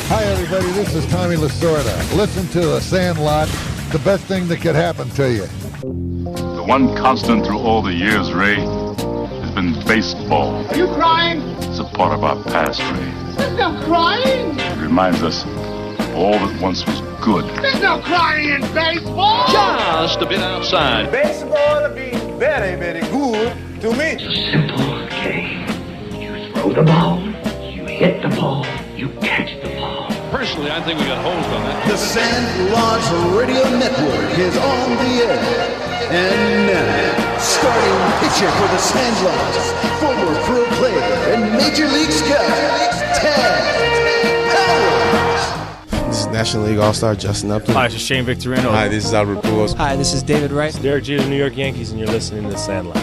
Hi, everybody. This is Tommy Lasorda. Listen to the Sandlot, the best thing that could happen to you. The one constant through all the years, Ray, has been baseball. Are you crying? It's a part of our past, Ray. There's no crying. It reminds us of all that once was good. There's no crying in baseball. Just a bit outside. Baseball will be very, very good to me. It's a simple game. You throw the ball, you hit the ball, you catch the ball. Personally, I think we got hosed on that. The Sandlots Radio Network is on the air. And now, starting pitcher for the Sandlots, former pro player and Major League scout, Ted Howard. This is National League All-Star Justin Upton. Hi, this is Shane Victorino. Hi, this is Albert Pujols. Hi, this is David Wright. Derek Jeter, New York Yankees, and you're listening to The Sandlot.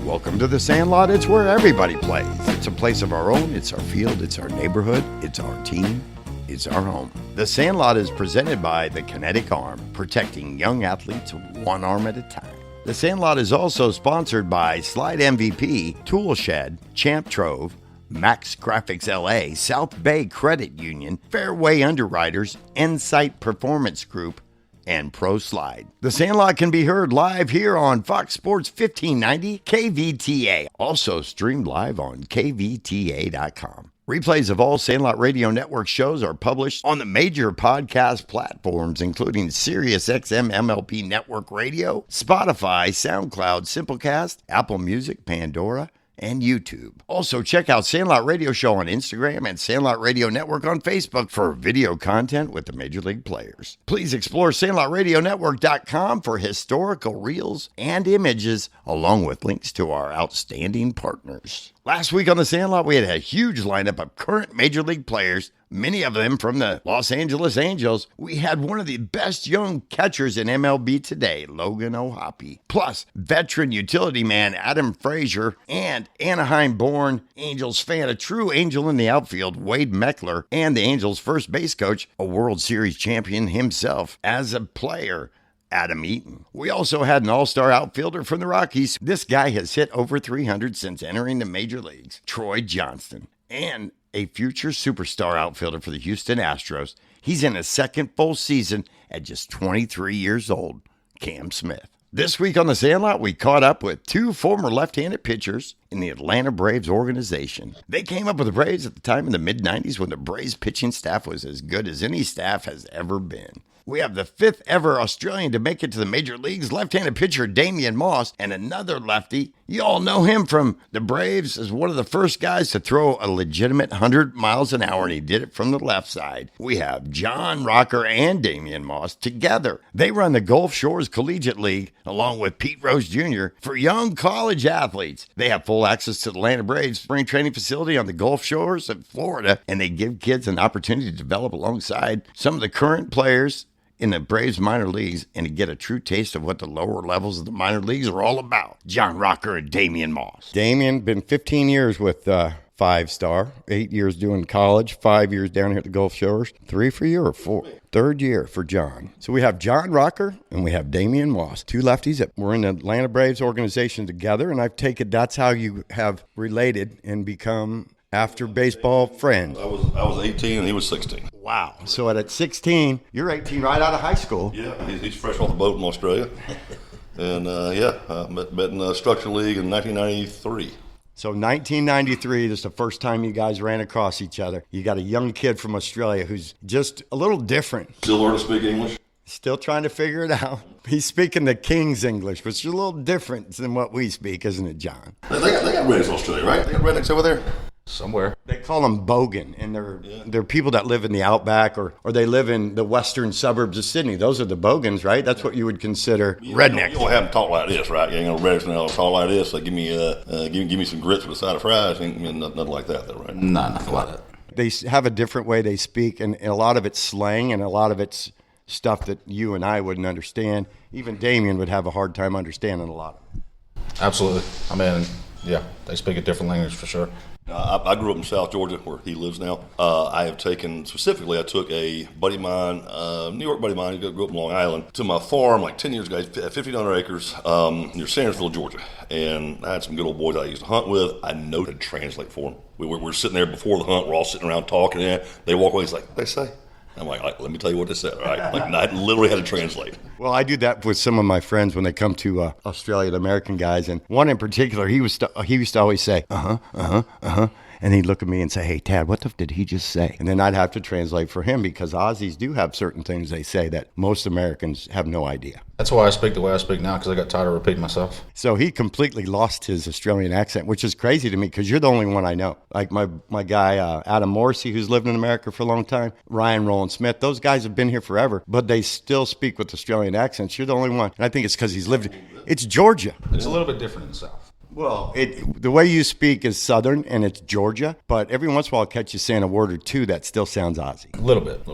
Welcome to The Sandlot. It's where everybody plays. It's a place of our own. It's our field. It's our neighborhood. It's our team. It's our home. The Sandlot is presented by the Kinetic Arm, protecting young athletes one arm at a time. The Sandlot is also sponsored by Slide MVP, Tool Shed, Champ Trove, Max Graphics LA, South Bay Credit Union, Fairway Underwriters, Insight Performance Group, and Pro Slide. The Sandlot can be heard live here on Fox Sports 1590 KVTA, also streamed live on kvta.com. Replays of all Sandlot Radio Network shows are published on the major podcast platforms, including SiriusXM MLB Network Radio, Spotify, SoundCloud, Simplecast, Apple Music, Pandora, and YouTube. Also, check out Sandlot Radio Show on Instagram and Sandlot Radio Network on Facebook for video content with the Major League players. Please explore SandlotRadioNetwork.com for historical reels and images, along with links to our outstanding partners. Last week on the Sandlot, we had a huge lineup of current Major League players, many of them from the Los Angeles Angels. We had one of the best young catchers in MLB today, Logan O'Hoppe, plus veteran utility man Adam Frazier, and Anaheim-born Angels fan, a true angel in the outfield, Wade Meckler, and the Angels' first base coach, a World Series champion himself as a player, Adam Eaton. We also had an all-star outfielder from the Rockies. This guy has hit over 300 since entering the major leagues, Troy Johnston, and a future superstar outfielder for the Houston Astros. He's in his second full season at just 23 years old, Cam Smith. This week on the Sandlot, we caught up with two former left-handed pitchers in the Atlanta Braves organization. They came up with the Braves at the time in the mid-90s when the Braves pitching staff was as good as any staff has ever been. We have the fifth ever Australian to make it to the major leagues, left-handed pitcher Damian Moss, and another lefty. You all know him from the Braves as one of the first guys to throw a legitimate 100 miles an hour, and he did it from the left side. We have John Rocker and Damian Moss together. They run the Gulf Shores Collegiate League, along with Pete Rose Jr., for young college athletes. They have full access to the Atlanta Braves spring training facility on the Gulf Shores of Florida, and they give kids an opportunity to develop alongside some of the current players in the Braves minor leagues and to get a true taste of what the lower levels of the minor leagues are all about. John Rocker and Damian Moss. Damian, been 15 years with Five Star, 8 years doing college, 5 years down here at the Gulf Shores. 3 for you or 4? Third year for John. So we have John Rocker and we have Damian Moss, two lefties that were in the Atlanta Braves organization together, and I take it that's how you have related and become after baseball friends. I was 18 and he was 16. Wow. So at 16, you're 18 right out of high school. Yeah, he's fresh off the boat in Australia. And met in a structure league in 1993. So 1993, this is the first time you guys ran across each other. You got a young kid from Australia who's just a little different. Still learning to speak English. Still trying to figure it out. He's speaking the King's English, which is a little different than what we speak, isn't it, John? They got rednecks in Australia, right? They got rednecks over there? Somewhere. They call them bogan, and they're people that live in the outback or they live in the western suburbs of Sydney. Those are the bogans, right? That's what you would consider rednecks. You don't have them talk like this, right? You ain't gonna rednecks now talk like this. Like give me some grits with a side of fries. Ain't nothing like that, though, right? No, nothing like that. They have a different way they speak, and a lot of it's slang, and a lot of it's stuff that you and I wouldn't understand. Even Damian would have a hard time understanding a lot of it. Absolutely. I mean, yeah, they speak a different language for sure. I grew up in South Georgia, where he lives now. I took a buddy of mine, New York buddy of mine, who grew up in Long Island, to my farm like 10 years ago. 1,500 acres near Sandersville, Georgia. And I had some good old boys I used to hunt with. I know how to translate for them. We're sitting there before the hunt. We're all sitting around talking. And they walk away. He's like, what they say? I'm like, let me tell you what they said. All right? Like, I literally had to translate. Well, I do that with some of my friends when they come to Australian American guys, and one in particular, he used to always say, and he'd look at me and say, hey, Tad, what the did he just say? And then I'd have to translate for him, because Aussies do have certain things they say that most Americans have no idea. That's why I speak the way I speak now, because I got tired of repeating myself. So he completely lost his Australian accent, which is crazy to me, because you're the only one I know. Like my guy, Adam Morrissey, who's lived in America for a long time, Ryan Roland Smith, those guys have been here forever, but they still speak with Australian accents. You're the only one. And I think it's because he's lived. It's Georgia. It's a little bit different in the South. Well, the way you speak is Southern, and it's Georgia, but every once in a while I'll catch you saying a word or two that still sounds Aussie. A little bit.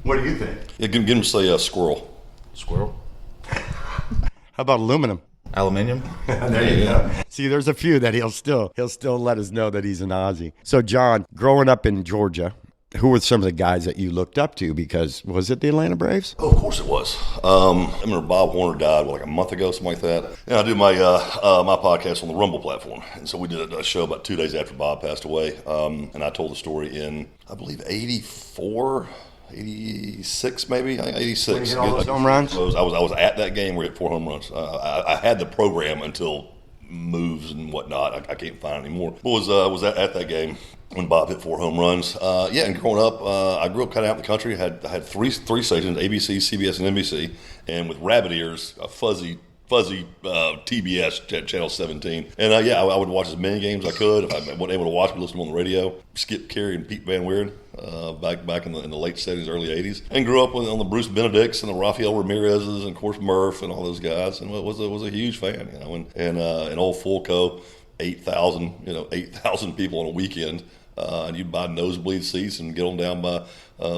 What do you think? Yeah, get him to say squirrel. Squirrel? How about aluminum? Aluminium? There you go. See, there's a few that he'll still let us know that he's an Aussie. So, John, growing up in Georgia, who were some of the guys that you looked up to? Because was it the Atlanta Braves? Oh, of course it was. I remember Bob Horner died like a month ago, something like that. And I do my my podcast on the Rumble platform, and so we did a show about 2 days after Bob passed away. And I told the story in, I believe, 84, 86 maybe, 86. Hit all those home runs? I was at that game where he hit 4 home runs. I had the program until moves and whatnot. I can't find it anymore. But was at that game when Bob hit 4 home runs. And growing up, I grew up kind of out in the country. I had three stations, ABC, CBS, and NBC, and with rabbit ears, a fuzzy TBS, Channel 17. And I would watch as many games as I could. If I wasn't able to watch, I would listen to them on the radio. Skip Carey and Pete Van Weeren, back in the late 70s, early 80s. And grew up on the Bruce Benedicts and the Rafael Ramirez's and, of course, Murph and all those guys. And was a huge fan, and old Fulco, 8,000 people on a weekend. And you'd buy nosebleed seats and get them down by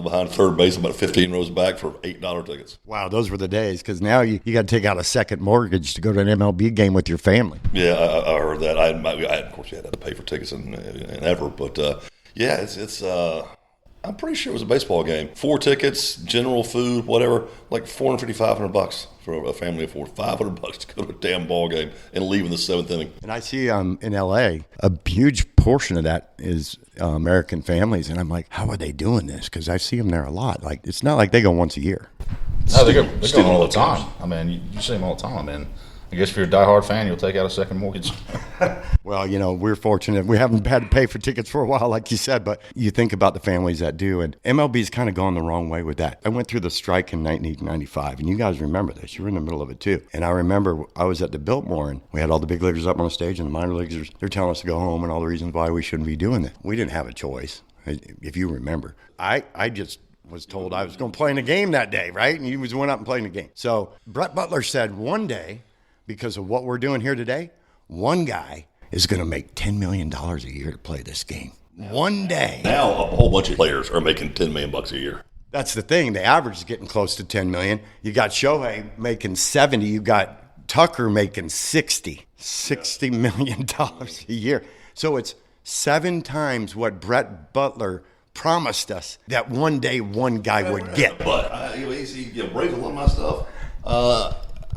behind third base, about 15 rows back for $8 tickets. Wow, those were the days, because now you got to take out a second mortgage to go to an MLB game with your family. Yeah, I heard that. I of course, you had to pay for tickets and ever, but it's I'm pretty sure it was a baseball game. 4 tickets, general food, whatever, like $450, $500 for a family of 4. $500 to go to a damn ball game and leave in the 7th inning. And I see in L.A., a huge portion of that is American families. And I'm like, how are they doing this? Because I see them there a lot. Like, it's not like they go once a year. No, they go all the time. I mean, you see them all the time, man. I guess if you're a diehard fan, you'll take out a second mortgage. Well, we're fortunate. We haven't had to pay for tickets for a while, like you said, but you think about the families that do, and MLB's kind of gone the wrong way with that. I went through the strike in 1995, and you guys remember this. You were in the middle of it, too. And I remember I was at the Biltmore, and we had all the big leaguers up on the stage, and the minor leaguers, they're telling us to go home and all the reasons why we shouldn't be doing that. We didn't have a choice, if you remember. I just was told I was going to play in a game that day, right? And you just went up and played in a game. So Brett Butler said one day, because of what we're doing here today, one guy is going to make $10 million a year to play this game. One day. Now a whole bunch of players are making $10 million a year. That's the thing. The average is getting close to $10 million. You got Shohei making 70. You got Tucker making $60 million a year. So it's 7 times what Brett Butler promised us that one day one guy would get. But he breaks a lot of my stuff.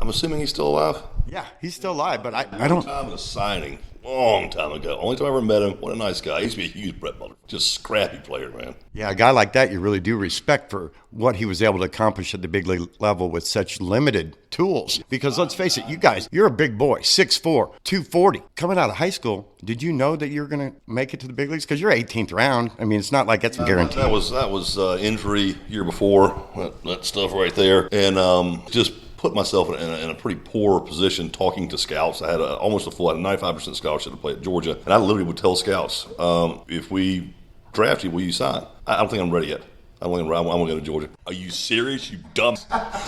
I'm assuming he's still alive. Yeah, he's still alive, but I Long don't. time of a signing, long time ago. Only time I ever met him. What a nice guy. He used to be a huge Brett Butler. Just scrappy player, man. Yeah, a guy like that you really do respect for what he was able to accomplish at the big league level with such limited tools. Because let's face it, you guys, you're a big boy, 6'4", 240. Coming out of high school, did you know that you're going to make it to the big leagues? Because you're 18th round. I mean, it's not like it's a guarantee. That was injury year before, that stuff right there. And just put myself in a pretty poor position talking to scouts. I had almost a 95% scholarship to play at Georgia. And I literally would tell scouts, if we draft you, will you sign? I don't think I'm ready yet. I don't think I'm going to go to Georgia. Are you serious, you dumb?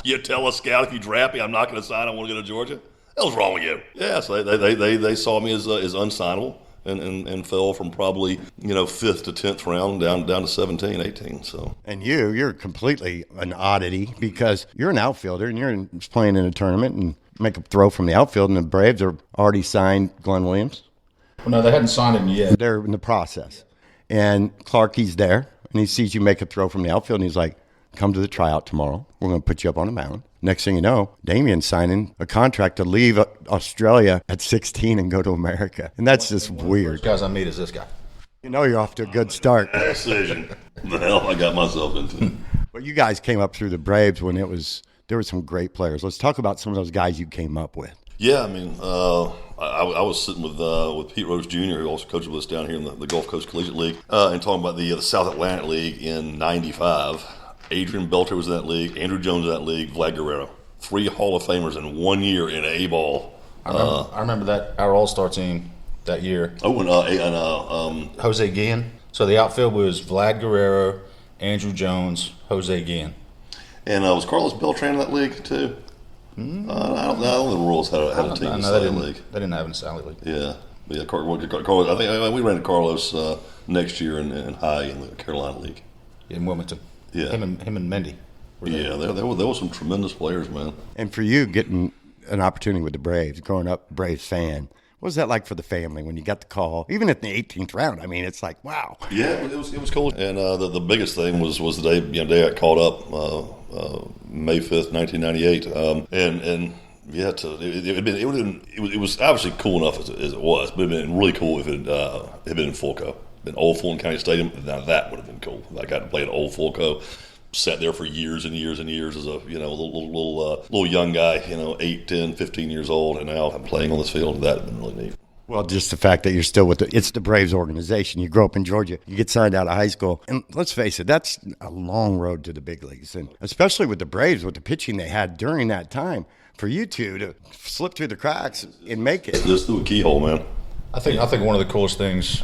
You tell a scout if you draft me, I'm not going to sign, I want to go to Georgia? What the hell's wrong with you? Yeah, so they saw me as unsignable. And fell from probably 5th to 10th round down to 17, 18. So. And you're completely an oddity because you're an outfielder and you're playing in a tournament and make a throw from the outfield, and the Braves are already signed Glenn Williams. Well, no, they hadn't signed him yet. They're in the process. And Clarkie's there, and he sees you make a throw from the outfield, and he's like, come to the tryout tomorrow. We're going to put you up on the mound. Next thing you know, Damian's signing a contract to leave Australia at 16 and go to America. And that's just weird. First guys I meet is this guy. You know you're off to a good start. Decision. The hell I got myself into. Well, you guys came up through the Braves when there were some great players. Let's talk about some of those guys you came up with. Yeah, I mean, I was sitting with Pete Rose Jr., who also coaches with us down here in the Gulf Coast Collegiate League, and talking about the South Atlantic League in '95. Adrian Belter was in that league, Andrew Jones in that league, Vlad Guerrero. 3 Hall of Famers in 1 year in A-ball. I remember that, our All-Star team that year. Oh, and Jose Guillen. So the outfield was Vlad Guerrero, Andrew Jones, Jose Guillen. And was Carlos Beltran in that league, too? I don't know the rules had a team in the Sally League. They didn't have it in the Sally League. Yeah, Carlos. I think we ran into Carlos next year in High in the Carolina League. In Wilmington. Yeah. Him and Mendy. Yeah, there were some tremendous players, man. And for you, getting an opportunity with the Braves, growing up a Braves fan, what was that like for the family when you got the call, even at the 18th round? I mean, it's like, wow. Yeah, it was cool. And the biggest thing was the day I got called up, May 5th, 1998. And yeah, it was obviously cool enough as it was, but it would have been really cool if it had been in Fulco. Been Old Fulton County Stadium. Now that would have been cool. I got to play at Old Fulco. Sat there for years and years and years as a little young guy, 8, 10, 15 years old, and now I'm playing on this field. That would have been really neat. Well, just the fact that you're still with it's the Braves organization. You grow up in Georgia, you get signed out of high school, and let's face it, that's a long road to the big leagues, and especially with the Braves, with the pitching they had during that time, for you two to slip through the cracks and make it. Just through a keyhole, man. I think one of the coolest things,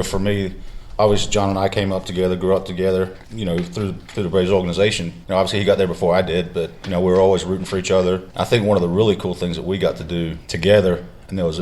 for me, obviously John and I came up together, grew up together, through the Braves organization. Obviously he got there before I did, but we were always rooting for each other. I think one of the really cool things that we got to do together, and it was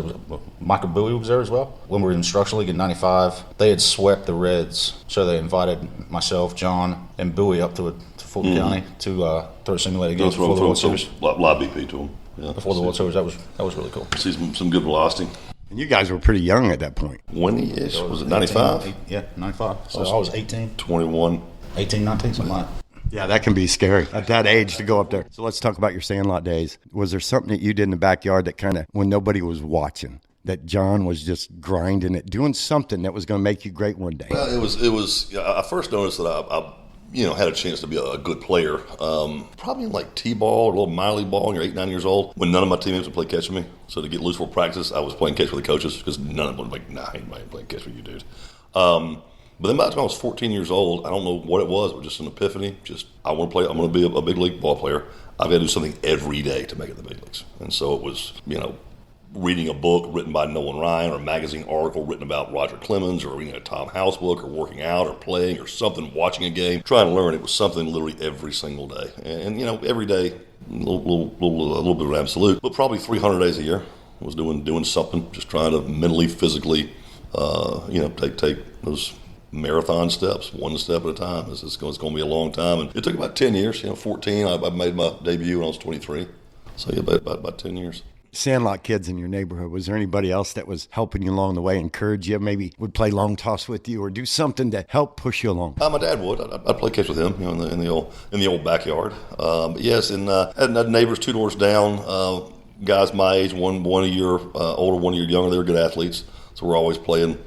Michael Bowie was there as well. When we were in Instruction League in '95, they had swept the Reds, so they invited myself, John, and Bowie up to Fulton County to throw a simulated game before the World Series. Live BP to him. Yeah. Before the World Series, that was really cool. See some good velocity. And you guys were pretty young at that point. When-ish? Was it 95? Yeah, 95. So I was 18. 21. 18, 19, something like that. Yeah, that can be scary at that age to go up there. So let's talk about your Sandlot days. Was there something that you did in the backyard that kind of, when nobody was watching, that John was just grinding it, doing something that was going to make you great one day? Well, it was. I first noticed that I had a chance to be a good player. Probably in like T-ball or a little minor league ball when you're 8, 9 years old, when none of my teammates would play catch with me. So to get loose for practice, I was playing catch with the coaches because none of them were like, nah, I ain't playing catch with you, dude. But then by the time I was 14 years old, I don't know what it was just an epiphany. I want to play. I'm going to be a big league ball player. I've got to do something every day to make it the big leagues. And so it was, reading a book written by Nolan Ryan or a magazine article written about Roger Clemens or reading a Tom House book or working out or playing or something, watching a game, trying to learn. It was something literally every single day. And every day, a little bit of absolute, but probably 300 days a year. I was doing something, just trying to mentally, physically, take those marathon steps, one step at a time. It's going to be a long time. And it took about 10 years. 14, I made my debut when I was 23. So yeah, about 10 years. Sandlot kids in your neighborhood, was there anybody else that was helping you along the way, encourage you, maybe would play long toss with you or do something to help push you along? My dad would. I'd play catch with him, in the old backyard. But yes, and had neighbors 2 doors down, guys my age, one a year older, 1 year younger. They were good athletes, so we're always playing,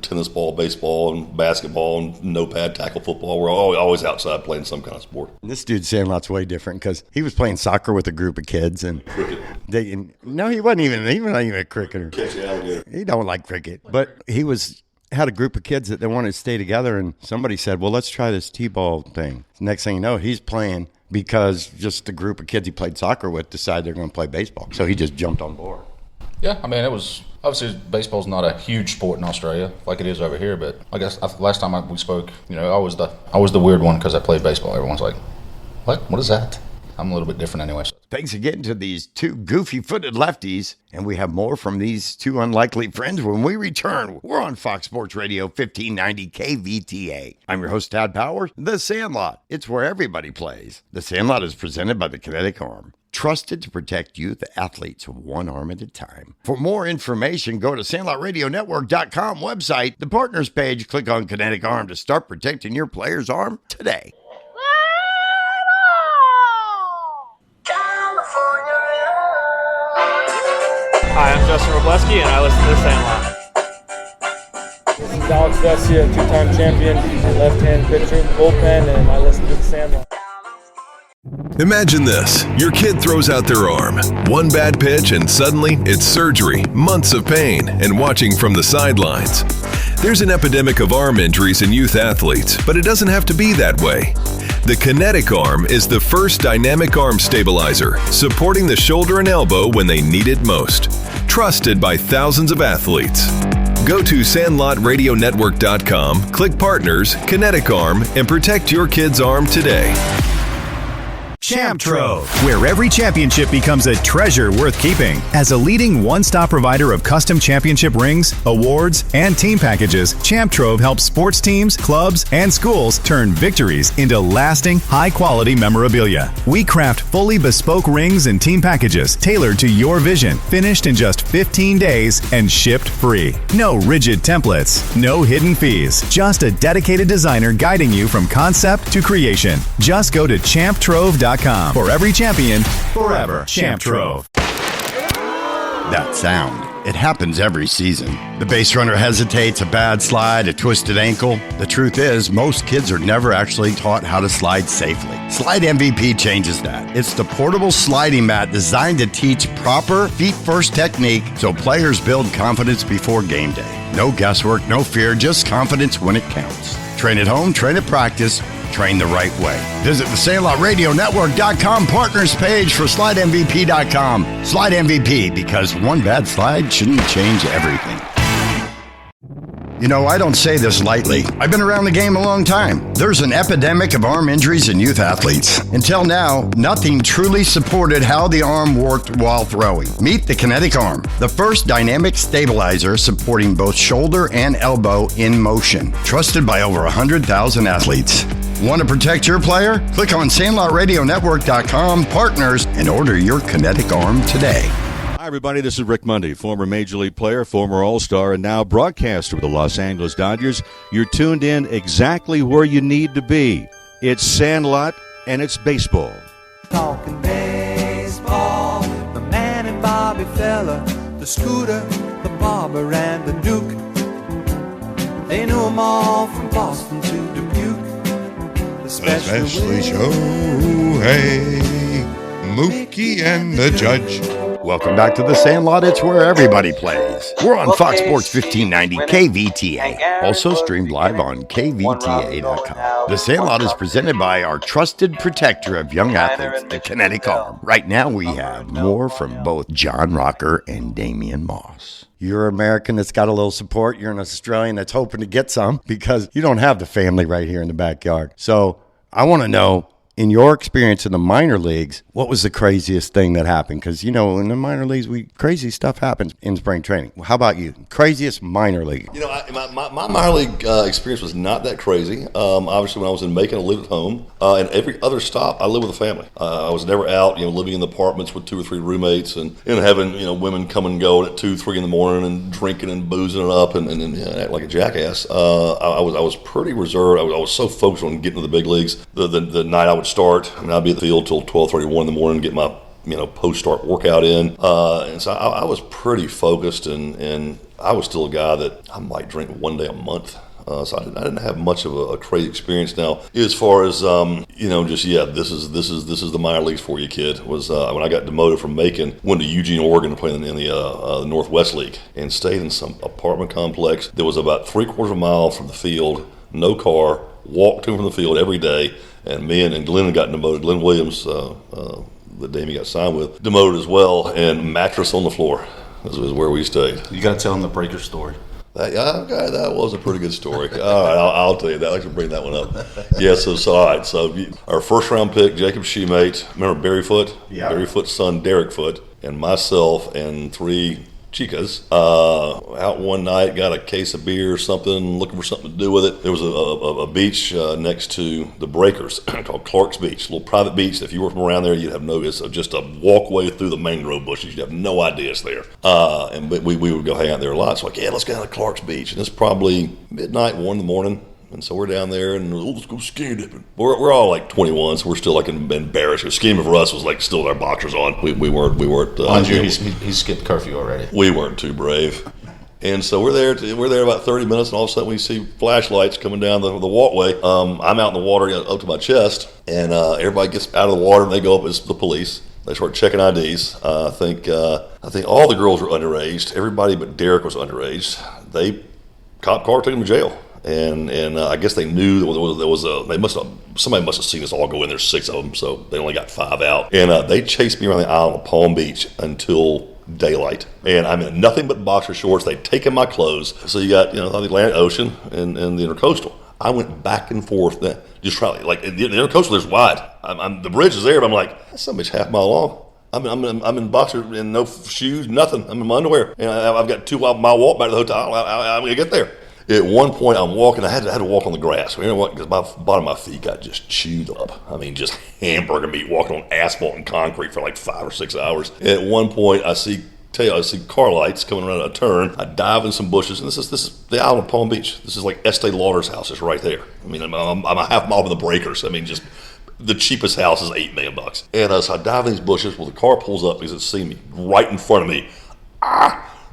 tennis ball, baseball, and basketball, and no-pad tackle football. We're always outside playing some kind of sport. This dude Sandlot's way different because he was playing soccer with a group of kids, and cricket. He wasn't even a cricketer. Catch the alligator. He don't like cricket, but he had a group of kids that they wanted to stay together, and somebody said, "Well, let's try this t-ball thing." Next thing you know, he's playing because just the group of kids he played soccer with decided they're going to play baseball, so he just jumped on board. Yeah, I mean, it was obviously baseball's not a huge sport in Australia like it is over here, but I guess last time we spoke, I was the weird one because I played baseball. Everyone's like, "What is that?" I'm a little bit different anyway. Thanks for getting to these 2 goofy-footed lefties, and we have more from these 2 unlikely friends when we return. We're on Fox Sports Radio 1590 KVTA. I'm your host, Tad Powers. The Sandlot. It's where everybody plays. The Sandlot is presented by the Kinetic Arm. trusted to protect youth athletes one arm at a time. For more information, go to SandlotRadioNetwork.com website, the partners page, click on Kinetic Arm to start protecting your player's arm today. Hi, I'm Justin Robleski, and I listen to the Sandlot. This is Alex Vesia, two-time champion, left-hand pitcher, bullpen, and I listen to the Sandlot. Imagine this. Your kid throws out their arm. One bad pitch and suddenly it's surgery, months of pain, and watching from the sidelines. There's an epidemic of arm injuries in youth athletes, but it doesn't have to be that way. The Kinetic Arm is the first dynamic arm stabilizer, supporting the shoulder and elbow when they need it most. Trusted by thousands of athletes. Go to SandlotRadioNetwork.com, click Partners, Kinetic Arm, and protect your kid's arm today. Champ Trove, where every championship becomes a treasure worth keeping. As a leading one-stop provider of custom championship rings, awards, and team packages, Champ Trove helps sports teams, clubs, and schools turn victories into lasting, high-quality memorabilia. We craft fully bespoke rings and team packages tailored to your vision, finished in just 15 days and shipped free. No rigid templates, no hidden fees, just a dedicated designer guiding you from concept to creation. Just go to champtrove.com. For every champion, forever. Champ Trove. That sound. It happens every season. The base runner hesitates, a bad slide, a twisted ankle. The truth is, most kids are never actually taught how to slide safely. Slide MVP changes that. It's the portable sliding mat designed to teach proper feet-first technique so players build confidence before game day. No guesswork, no fear, just confidence when it counts. Train at home, train at practice, train the right way. Visit the SandlotRadioNetwork.com partners page for SlideMVP.com. Slide MVP, because one bad slide shouldn't change everything. You know, I don't say this lightly. I've been around the game a long time. There's an epidemic of arm injuries in youth athletes. Until now, nothing truly supported how the arm worked while throwing. Meet the Kinetic Arm, the first dynamic stabilizer supporting both shoulder and elbow in motion. Trusted by over 100,000 athletes. Want to protect your player? Click on SandlotRadioNetwork.com partners and order your Kinetic Arm today. Hi, everybody. This is Rick Mundy, former Major League player, former All-Star, and now broadcaster with the Los Angeles Dodgers. You're tuned in exactly where you need to be. It's Sandlot, and it's baseball. Talking baseball, the man and Bobby Fella, the Scooter, the Barber, and the Duke. They knew them all from Boston to Dubuque. Especially Shohei, Mookie, and the Judge. Welcome back to the Sandlot. It's where everybody plays. We're on Fox Sports 1590 KVTA. Also streamed live on KVTA.com. The Sandlot is presented by our trusted protector of young athletes, the Kinetic Arm. Right now we have more from both John Rocker and Damian Moss. You're an American that's got a little support. You're an Australian that's hoping to get some because you don't have the family right here in the backyard. So I want to know, in your experience in the minor leagues, what was the craziest thing that happened? Because, you know, in the minor leagues, crazy stuff happens in spring training. How about you? Craziest minor league? You know, my minor league experience was not that crazy. Obviously, when I was in Macon, I lived at home. And every other stop, I lived with a family. I was never out, living in the apartments with 2 or 3 roommates and having, women come and go at 2, 3 in the morning and drinking and boozing it up and act like a jackass. I was pretty reserved. I was so focused on getting to the big leagues. The night I would start, I'd be at the field till 12:31 in the morning, get my post-start workout in, and so I was pretty focused, and I was still a guy that I might drink one day a month. So I didn't have much of a crazy experience. Now, as far as this is the minor leagues for you, kid. Was when I got demoted from Macon, went to Eugene, Oregon, to play in the Northwest League, and stayed in some apartment complex that was about 3/4 mile from the field, no car, walked to and from the field every day. And me and Glenn got demoted. Glenn Williams, that Damian got signed with, demoted as well. And mattress on the floor is where we stayed. You got to tell him the Breaker story. That was a pretty good story. All right, I'll tell you that. I can bring that one up. Yeah, so all right. So our first round pick, Jacob Shemate. Remember Barryfoot? Yeah. Barryfoot's son, Derek Foot, and myself and 3 chicas out one night, got a case of beer or something, looking for something to do with it. There was a beach next to the breakers called Clark's Beach, a little private beach. If you were from around there, you'd have noticed just a walkway through the mangrove bushes. You'd have no idea it's there. But we would go hang out there a lot. So like, yeah, let's go down to Clark's Beach. And it's probably midnight, 1 in the morning. And so we're down there, and let's go skinny dipping. We're all like 21, so we're still like embarrassed. Because skinny for us was like still with our boxers on. We weren't. Mind you, he skipped curfew already. We weren't too brave. And so we're there about 30 minutes, and all of a sudden we see flashlights coming down the walkway. I'm out in the water up to my chest, and everybody gets out of the water, and they go up as the police. They start checking IDs. I think all the girls were underage. Everybody but Derek was underage. Cop car took him to jail. And I guess they knew somebody must have seen us all go in there, 6 of them, so they only got 5 out. And they chased me around the island of Palm Beach until daylight. And I'm in nothing but boxer shorts. They'd taken my clothes. So you got, the Atlantic Ocean and the Intercoastal. I went back and forth, just trying, like, the Intercoastal is wide. The bridge is there, but I'm like, that's some bitch half mile long. I'm in boxer and no shoes, nothing. I'm in my underwear. And I've got 2 mile walk back to the hotel. I'm going to get there. At one point, I'm walking. I had to walk on the grass. You know what? Because my bottom of my feet got just chewed up. I mean, just hamburger meat, walking on asphalt and concrete for like 5 or 6 hours. At one point, I see car lights coming around a turn. I dive in some bushes, and this is the island of Palm Beach. This is like Estee Lauder's house is right there. I mean, I'm a half mile from the breakers. I mean, just the cheapest house is $8 million. And so I dive in these bushes. Well, the car pulls up because it sees me right in front of me.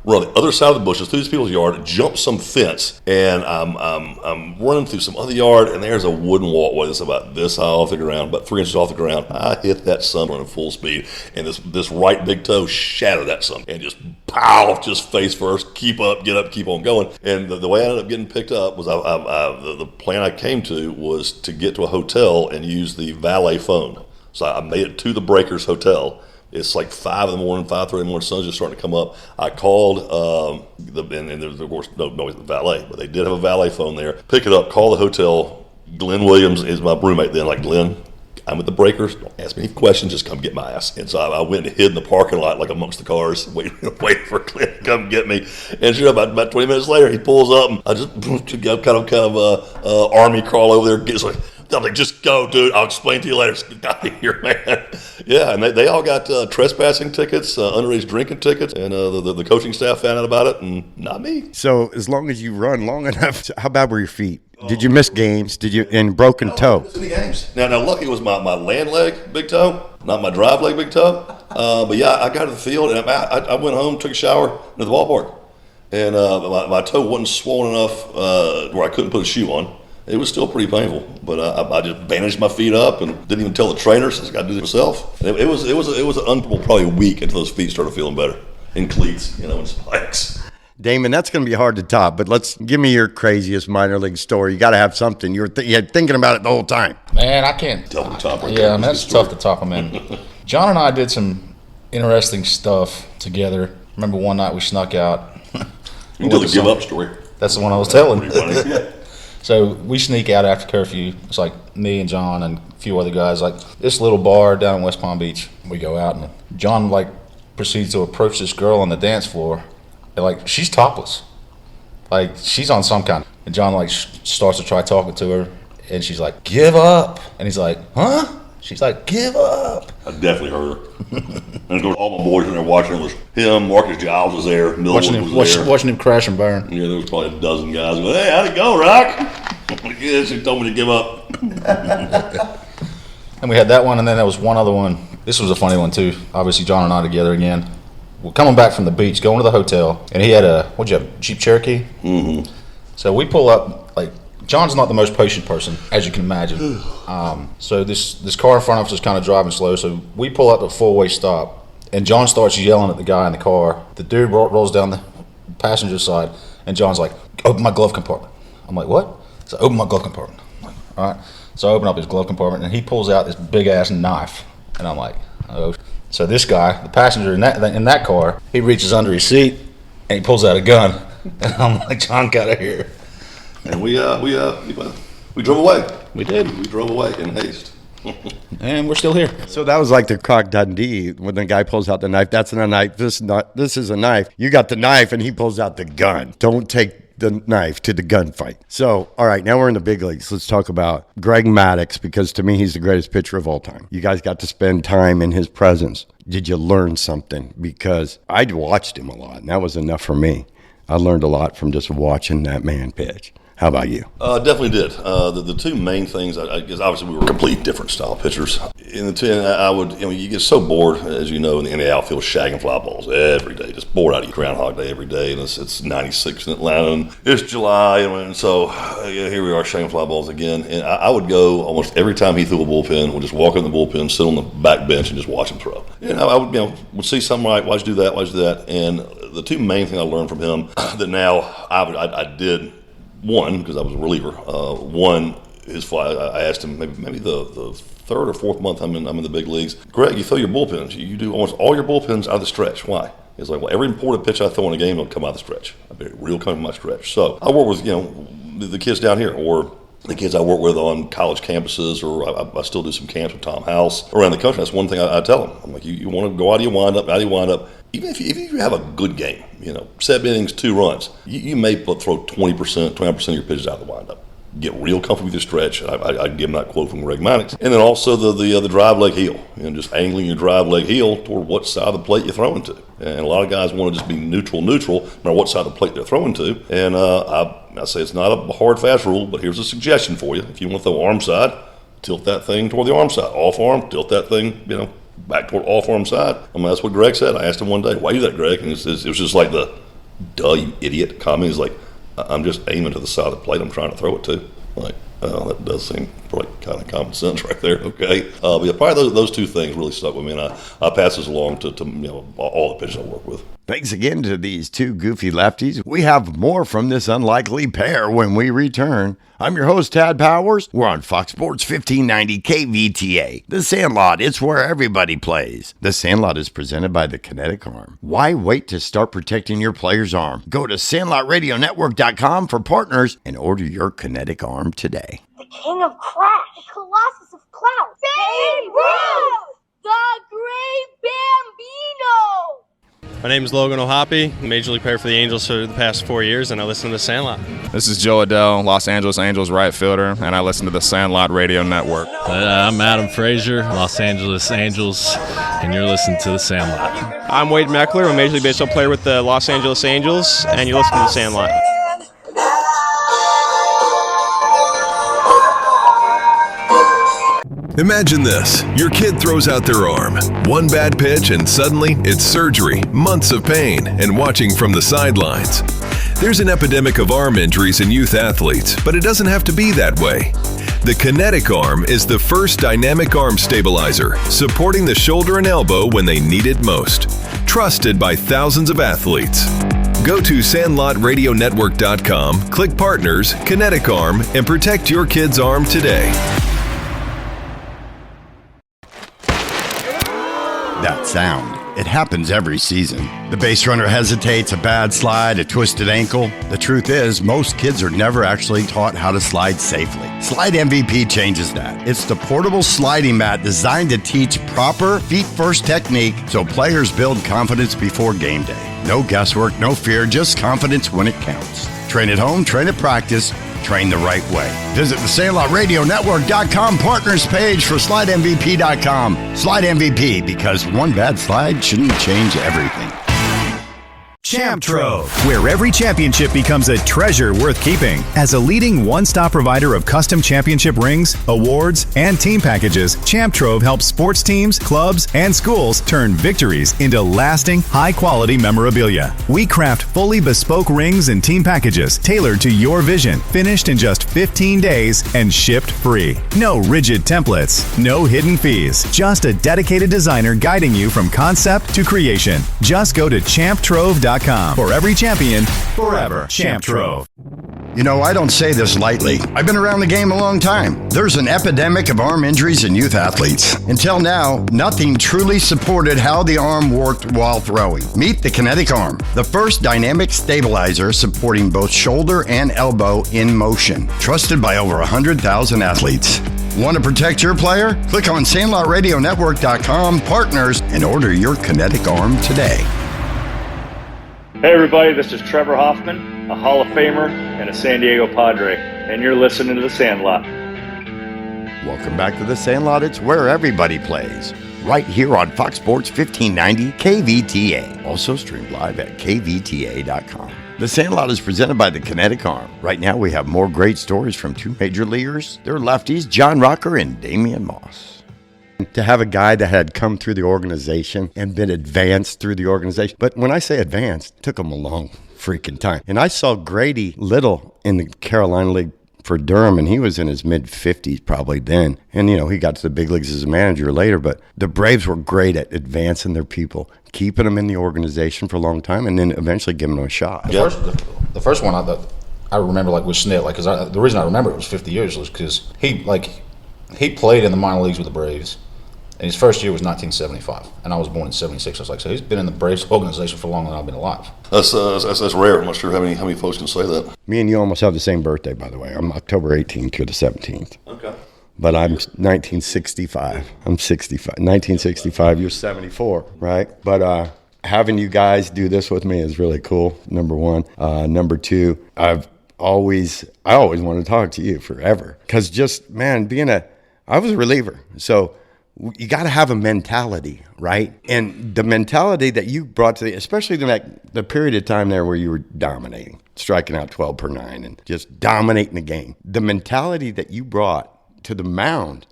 We're on the other side of the bushes, through these people's yard, jump some fence, and I'm running through some other yard, and there's a wooden walkway that's about this high off the ground, about 3 inches off the ground. I hit that son running full speed, and this right big toe shattered that son, and just pow, just face first, keep up, get up, keep on going. And the way I ended up getting picked up was the plan I came to was to get to a hotel and use the valet phone. So I made it to the Breakers Hotel. It's like 5 in the morning, 5:30 in the morning, sun's just starting to come up. I called, and there's, of course, no valet, but they did have a valet phone there. Pick it up, call the hotel. Glenn Williams is my roommate then. Like, Glenn, I'm at the Breakers. Don't ask me any questions, just come get my ass. And so I went and hid in the parking lot, like amongst the cars, waiting for Glenn to come get me. And sure, about 20 minutes later, he pulls up, and I just kind of army crawl over there. It's like, I'm like, just go, dude. I'll explain to you later. Get out of here, man. Yeah, and they all got trespassing tickets, underage drinking tickets, and the coaching staff found out about it, and not me. So as long as you run long enough, how bad were your feet? Did you miss games? And broken toe? I didn't miss any games. Now, lucky it was my land leg, big toe, not my drive leg, big toe. But yeah, I got to the field, and I went home, took a shower at the ballpark, and my toe wasn't swollen enough where I couldn't put a shoe on. It was still pretty painful, but I just bandaged my feet up and didn't even tell the trainers. I got to do it myself. It was probably a week until those feet started feeling better in cleats, and spikes. Damon, that's going to be hard to top, but give me your craziest minor league story. You got to have something. You're thinking about it the whole time. Man, I can't. Tough to top. Yeah, man, that's tough to top. I mean, John and I did some interesting stuff together. Remember one night we snuck out. You can tell the give up story. That's the one I was telling. Pretty funny. So we sneak out after curfew. It's like me and John and a few other guys, like this little bar down in West Palm Beach. We go out, and John proceeds to approach this girl on the dance floor. And, she's topless. She's on some kind. And John starts to try talking to her, and she's like, "Give up." And he's like, "Huh?" She's like, "Give up." I definitely heard her. And all my boys in there watching. It was him, Marcus Giles was there, watching him crash and burn. Yeah, there was probably a dozen guys going, "Hey, how'd it go, Rock?" Yeah, she told me to give up. And we had that one, and then there was one other one. This was a funny one too. Obviously, John and I together again. We're coming back from the beach, going to the hotel, and he had what'd you have, Jeep Cherokee? Mm-hmm. So we pull up, John's not the most patient person, as you can imagine. So this car in front of us is kind of driving slow, so we pull up at a four-way stop, and John starts yelling at the guy in the car. The dude rolls down the passenger side, and John's like, "Open my glove compartment." I'm like, "What?" So open my glove compartment. I'm like, all right. So I open up his glove compartment, and he pulls out this big-ass knife, and I'm like, oh. So this guy, the passenger in that car, he reaches under his seat, and he pulls out a gun, and I'm like, "John, get out of here." And we drove away. We did. We drove away in haste. And we're still here. So that was like the Croc Dundee when the guy pulls out the knife. That's not a knife. This is a knife. You got the knife, and he pulls out the gun. Don't take the knife to the gunfight. So, all right, now we're in the big leagues. Let's talk about Greg Maddux, because to me, he's the greatest pitcher of all time. You guys got to spend time in his presence. Did you learn something? Because I'd watched him a lot, and that was enough for me. I learned a lot from just watching that man pitch. How about you? Definitely did. The two main things, because obviously we were completely different style pitchers. You get so bored, as you know, in the outfield, shagging fly balls every day, just bored out of you. Groundhog Day every day, and it's 96 in Atlanta, and it's July, and so here we are shagging fly balls again. And I would go almost every time he threw a bullpen, would just walk in the bullpen, sit on the back bench, and just watch him throw. And I would see something right, why'd you do that, why'd you do that? And the two main things I learned from him that now I did. One, because I was a reliever. His fly. I asked him maybe the third or fourth month I'm in the big leagues. Greg, you throw your bullpens. You do almost all your bullpens out of the stretch. Why? He's like, well, every important pitch I throw in a game will come out of the stretch. I be real coming from my stretch. So I work with the kids down here, or the kids I work with on college campuses, or I still do some camps with Tom House around the country. That's one thing I tell them. I'm like, you want to go out of your wind up. Even if you have a good game, 7 innings, 2 runs, you may throw 20% of your pitches out of the windup. Get real comfortable with your stretch. I give him that quote from Greg Maddux. And then also the drive leg heel, just angling your drive leg heel toward what side of the plate you're throwing to. And a lot of guys want to just be neutral, no matter what side of the plate they're throwing to. And I say it's not a hard, fast rule, but here's a suggestion for you. If you want to throw arm side, tilt that thing toward the arm side. Off arm, tilt that thing, back toward off arm side. That's what Greg said. I asked him one day, why do that, Greg? And it was just like the duh, you idiot comment. He's like, I'm just aiming to the side of the plate I'm trying to throw it to. Like, that does seem like kind of common sense right there. Okay. But yeah, probably those two things really stuck with me, and I pass this along to all the pitchers I work with. Thanks again to these two goofy lefties. We have more from this unlikely pair when we return. I'm your host, Tad Powers. We're on Fox Sports 1590 KVTA. The Sandlot, it's where everybody plays. The Sandlot is presented by the Kinetic Arm. Why wait to start protecting your player's arm? Go to SandlotRadioNetwork.com for partners and order your Kinetic Arm today. The King of Crash, the Colossus of Clout, Babe Ruth, the Great Bambino. My name is Logan O'Hoppe, Major League player for the Angels for the past 4 years, and I listen to the Sandlot. This is Joe Adele, Los Angeles Angels right fielder, and I listen to the Sandlot Radio Network. I'm Adam Frazier, Los Angeles Angels, and you're listening to the Sandlot. I'm Wade Meckler, a Major League Baseball player with the Los Angeles Angels, and you're listening to the Sandlot. Imagine this. Your kid throws out their arm. One bad pitch and suddenly it's surgery, months of pain, and watching from the sidelines. There's an epidemic of arm injuries in youth athletes, but it doesn't have to be that way. The Kinetic Arm is the first dynamic arm stabilizer, supporting the shoulder and elbow when they need it most. Trusted by thousands of athletes. Go to SandlotRadioNetwork.com, click Partners, Kinetic Arm, and protect your kid's arm today. That sound. It happens every season. The base runner hesitates, a bad slide, a twisted ankle. The truth is, most kids are never actually taught how to slide safely. Slide MVP changes that. It's the portable sliding mat designed to teach proper feet-first technique so players build confidence before game day. No guesswork, no fear, just confidence when it counts. Train at home, train at practice, train the right way. Visit the SandlotRadioNetwork.com partners page for SlideMVP.com. Slide MVP, because one bad slide shouldn't change everything. Champ Trove, where every championship becomes a treasure worth keeping. As a leading one-stop provider of custom championship rings, awards, and team packages, Champ Trove helps sports teams, clubs, and schools turn victories into lasting, high-quality memorabilia. We craft fully bespoke rings and team packages tailored to your vision, finished in just 15 days and shipped free. No rigid templates, no hidden fees, just a dedicated designer guiding you from concept to creation. Just go to champtrove.com. For every champion, forever. Champ Trove. You know, I don't say this lightly. I've been around the game a long time. There's an epidemic of arm injuries in youth athletes. Until now, nothing truly supported how the arm worked while throwing. Meet the Kinetic Arm, the first dynamic stabilizer supporting both shoulder and elbow in motion. Trusted by over 100,000 athletes. Want to protect your player? Click on SandlotRadioNetwork.com, partners, and order your kinetic arm today. Hey everybody, this is Trevor Hoffman, a Hall of Famer and a San Diego Padre, and you're listening to The Sandlot. Welcome back to The Sandlot. It's where everybody plays. Right here on Fox Sports 1590 KVTA. Also streamed live at kvta.com. The Sandlot is presented by the Kinetic Arm. Right now we have more great stories from two major leaguers. They're lefties, John Rocker and Damian Moss. To have a guy that had come through the organization and been advanced through the organization. But when I say advanced, it took him a long freaking time. And I saw Grady Little in the Carolina League for Durham, and he was in his mid-50s probably then. And, you know, he got to the big leagues as a manager later, but the Braves were great at advancing their people, keeping them in the organization for a long time, and then eventually giving them a shot. The first one I remember was Snit, because the reason I remember it was 50 years was because he played in the minor leagues with the Braves, and his first year was 1975, and I was born in 76. I was like, so he's been in the Braves organization for longer than I've been alive. That's rare. I'm not sure how many folks can say that. Me and you almost have the same birthday, by the way. I'm October 18th to the 17th. Okay. But I'm 1965. I'm 65. 1965. You're 74, right? But having you guys do this with me is really cool. Number one. Number two, I always wanted to talk to you forever, because just, man, I was a reliever, so you got to have a mentality, right? And the mentality that you brought to especially the period of time there where you were dominating, striking out 12 per 9 and just dominating the game. The mentality that you brought to the mound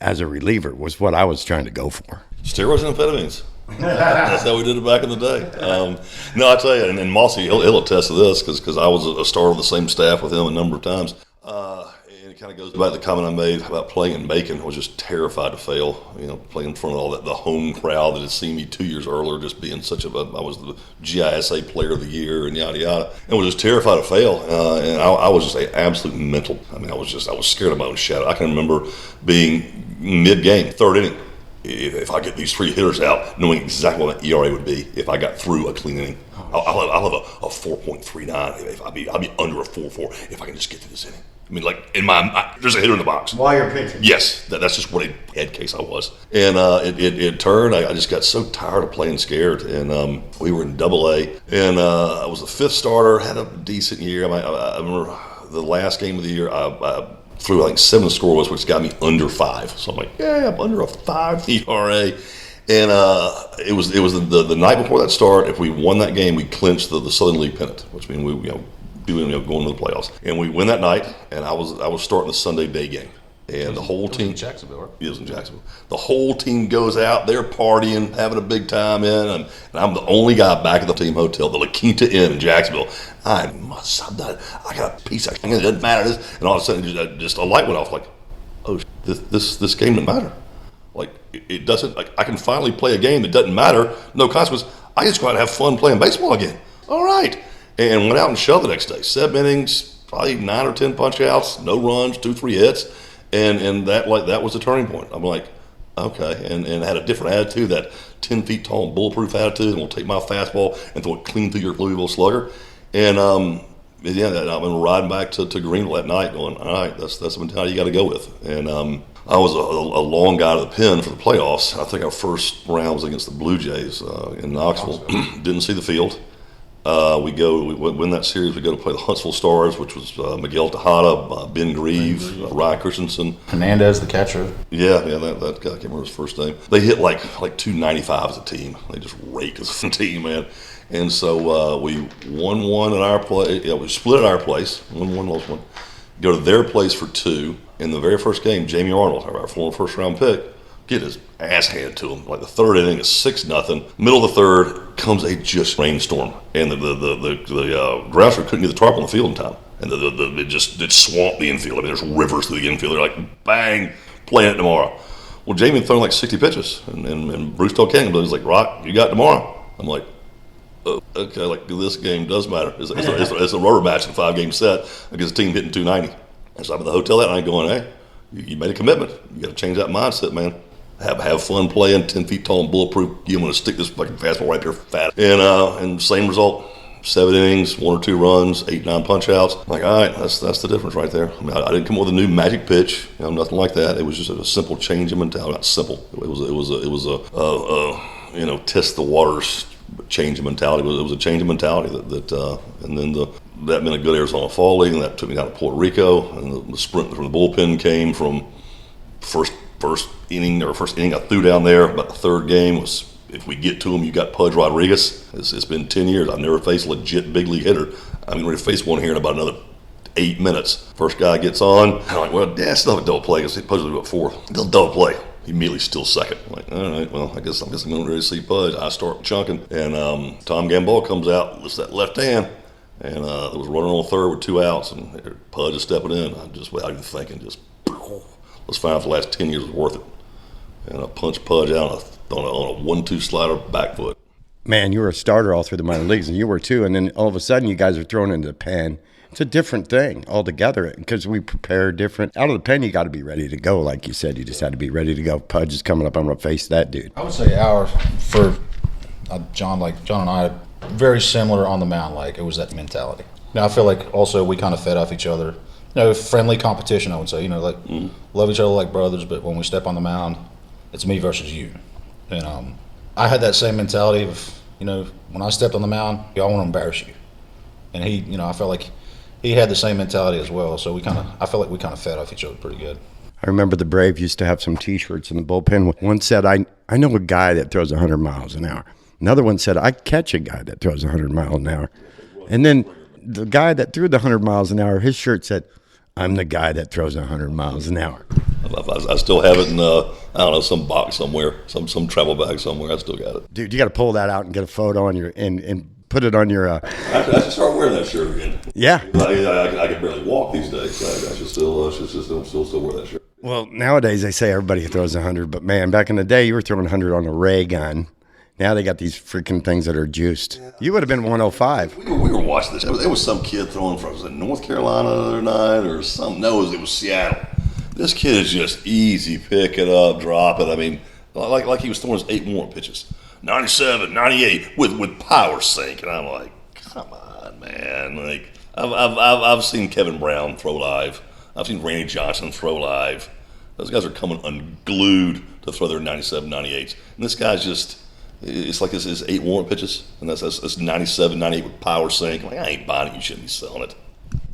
as a reliever was what I was trying to go for. Steroids and amphetamines. That's how we did it back in the day. No, I tell you, and Mossy, he'll attest to this, because I was a star of the same staff with him a number of times. And it kind of goes back to the comment I made about playing in Macon. I was just terrified to fail. Playing in front of all the home crowd that had seen me 2 years earlier, just being I was the GISA Player of the Year and yada yada, and was just terrified to fail. And I was just an absolute mental. I mean, I was scared of my own shadow. I can remember being mid-game, third inning. If I get these 3 hitters out, knowing exactly what my ERA would be if I got through a clean inning. I'll have a 4.39. I'll be under a 4.4 if I can just get through this inning. I mean, there's a hitter in the box. While you're pitching. Yes, that's just what a head case I was. And it turned. I just got so tired of playing scared. And we were in Double-A. And I was the 5th starter, had a decent year. I remember the last game of the year, I threw, 7 scoreless, which got me under 5. So I'm like, yeah, I'm under a 5 ERA. And it was the night before that start. If we won that game, we clinched the Southern League pennant, which means we going to the playoffs. And we win that night, and I was starting the Sunday day game. And the whole team, in Jacksonville, right? It was in Jacksonville. The whole team goes out, they're partying, having a big time and I'm the only guy back at the team hotel, the La Quinta Inn in Jacksonville. I got a piece of it doesn't matter. And all of a sudden, just a light went off. Like, oh, this game doesn't matter. Like, it doesn't. Like, I can finally play a game that doesn't matter, no consequence. I just go out and have fun playing baseball again. All right. And went out and shoved the next day. 7 innings, probably 9 or 10 punch outs, no runs, 2-3 hits, and that was the turning point. I'm like, okay, and had a different attitude, that 10 feet tall and bulletproof attitude, and we'll take my fastball and throw it clean through your Louisville slugger. And I've been riding back to Greenville that night, going, all right, that's the mentality you got to go with. And I was a long guy to the pen for the playoffs. I think our first round was against the Blue Jays in Knoxville. Didn't see the field. We win that series. We go to play the Huntsville Stars, which was Miguel Tejada, Ben Grieve, Ryan Christensen, Hernandez, the catcher. Yeah, that guy. I can't remember his first name. They hit like 295 as a team. They just raked as a team, man. And so we won one at our place. Yeah, we split at our place. Won one, lost one. Go to their place for 2. In the very first game, Jamie Arnold, our former first-round pick, get his ass handed to him. Like the third inning is 6-0. Middle of the third comes a just rainstorm, and the groundsman couldn't get the tarp on the field in time, and it swamped the infield. I mean, there's rivers through the infield. They're like, bang, playing it tomorrow. Well, Jamie had thrown like 60 pitches, and Bruce told King, he's like, Rock, you got tomorrow. I'm like, oh, okay, like this game does matter. It's a rubber match in a 5-game set against a team hitting 290. And so I'm at the hotel that night going, hey, you made a commitment. You got to change that mindset, man. Have fun playing, 10 feet tall and bulletproof. You want to stick this fucking fastball right there fat. And same result, 7 innings, 1 or 2 runs, 8-9 punch outs. I'm like, all right, that's the difference right there. I mean, I didn't come up with a new magic pitch, nothing like that. It was just a simple change in mentality. Not simple. It was a test the waters change in mentality. It was a change in mentality and then that meant a good Arizona Fall League, and that took me down to Puerto Rico, and the sprint from the bullpen came from first inning I threw down there. About the third game was, if we get to him, you got Pudge Rodriguez. It's been 10 years. I've never faced a legit big league hitter. I'm going to face one here in about another 8 minutes. First guy gets on. I'm like, well, yeah, still have a double play. Because Pudge will do it 4th. They'll double play. Immediately still second. I'm like, all right, well, I guess I'm going to really see Pudge. I start chunking. And Tom Gamboa comes out, lifts that left hand. And there was a runner on third with 2 outs. And Pudge is stepping in. I just, without even thinking, let's find out if the last 10 years was worth it. And I punched Pudge out on a 1-2 slider back foot. Man, you were a starter all through the minor leagues, and you were too. And then all of a sudden, you guys are thrown into the pen. It's a different thing altogether because we prepare different. Out of the pen, you got to be ready to go. Like you said, you just had to be ready to go. Pudge is coming up. I'm going to face that dude. I would say John and I, very similar on the mound. Like, it was that mentality. Now, I feel like also we kind of fed off each other. Friendly competition, I would say. Love each other like brothers, but when we step on the mound, it's me versus you. And I had that same mentality of, when I stepped on the mound, I want to embarrass you. And he, I felt like he had the same mentality as well. So I felt like we kind of fed off each other pretty good. I remember the Braves used to have some T-shirts in the bullpen. One said, I know a guy that throws 100 miles an hour. Another one said, I catch a guy that throws 100 miles an hour. And then the guy that threw the 100 miles an hour, his shirt said, I'm the guy that throws 100 miles an hour. I still have it in, some box somewhere, some travel bag somewhere. I still got it. Dude, you got to pull that out and get a photo on your and put it on your. I should start wearing that shirt again. Yeah. I can barely walk these days. I should still wear that shirt. Well, nowadays they say everybody throws 100, but man, back in the day you were throwing 100 on a ray gun. Now they got these freaking things that are juiced. You would have been 105. We were watching this. There was some kid throwing from, was it North Carolina the other night or something? No, it was Seattle. This kid is just easy, pick it up, drop it. I mean, like he was throwing his 8 warm pitches. 97, 98 with power sink. And I'm like, come on, man. Like, I've seen Kevin Brown throw live. I've seen Randy Johnson throw live. Those guys are coming unglued to throw their 97, 98s. And this guy's just... It's like this is 8 warrant pitches, and that's 97, 98 with power sink. I'm like, I ain't buying it. You shouldn't be selling it.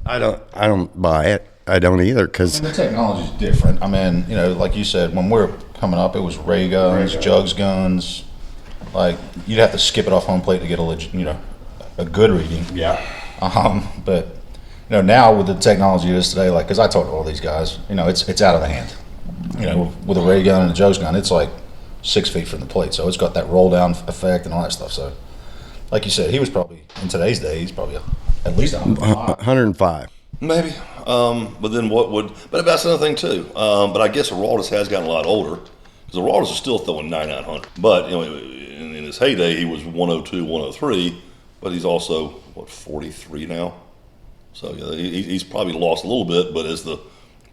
I don't buy it. I don't either because the technology is different. I mean, like you said, when we were coming up, it was ray guns, jugs guns. Like you'd have to skip it off home plate to get a good reading. Yeah. But now with the technology it is today, like because I talk to all these guys, it's out of the hand. With a ray gun and a jugs gun, it's like 6 feet from the plate, so it's got that roll down effect and all that stuff. So, like you said, he was probably in today's day, he's probably at least 105, maybe. But then but that's another thing too. But I guess Araldis has gotten a lot older because Araldis is still throwing 9,900. But in his heyday, he was 102, 103. But he's also 43 now. So he's probably lost a little bit. But as the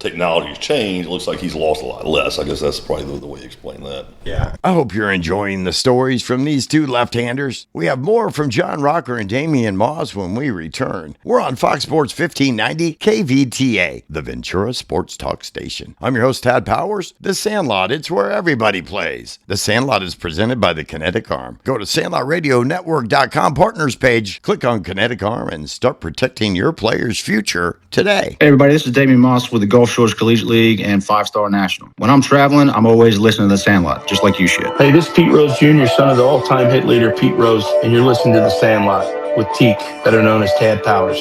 technology's changed, it looks like he's lost a lot less. I guess that's probably the way you explain that. Yeah. I hope you're enjoying the stories from these two left-handers. We have more from John Rocker and Damian Moss when we return. We're on Fox Sports 1590 KVTA, the Ventura Sports Talk Station. I'm your host, Tad Powers. The Sandlot, it's where everybody plays. The Sandlot is presented by the Kinetic Arm. Go to SandlotRadioNetwork.com partners page, click on Kinetic Arm, and start protecting your player's future today. Hey everybody, this is Damian Moss with the Gulf Shores Collegiate League and 5-Star National. When I'm traveling, I'm always listening to the Sandlot, just like you should. Hey, this is Pete Rose Jr., son of the all-time hit leader, Pete Rose, and you're listening to the Sandlot with Teak, better known as Tad Powers.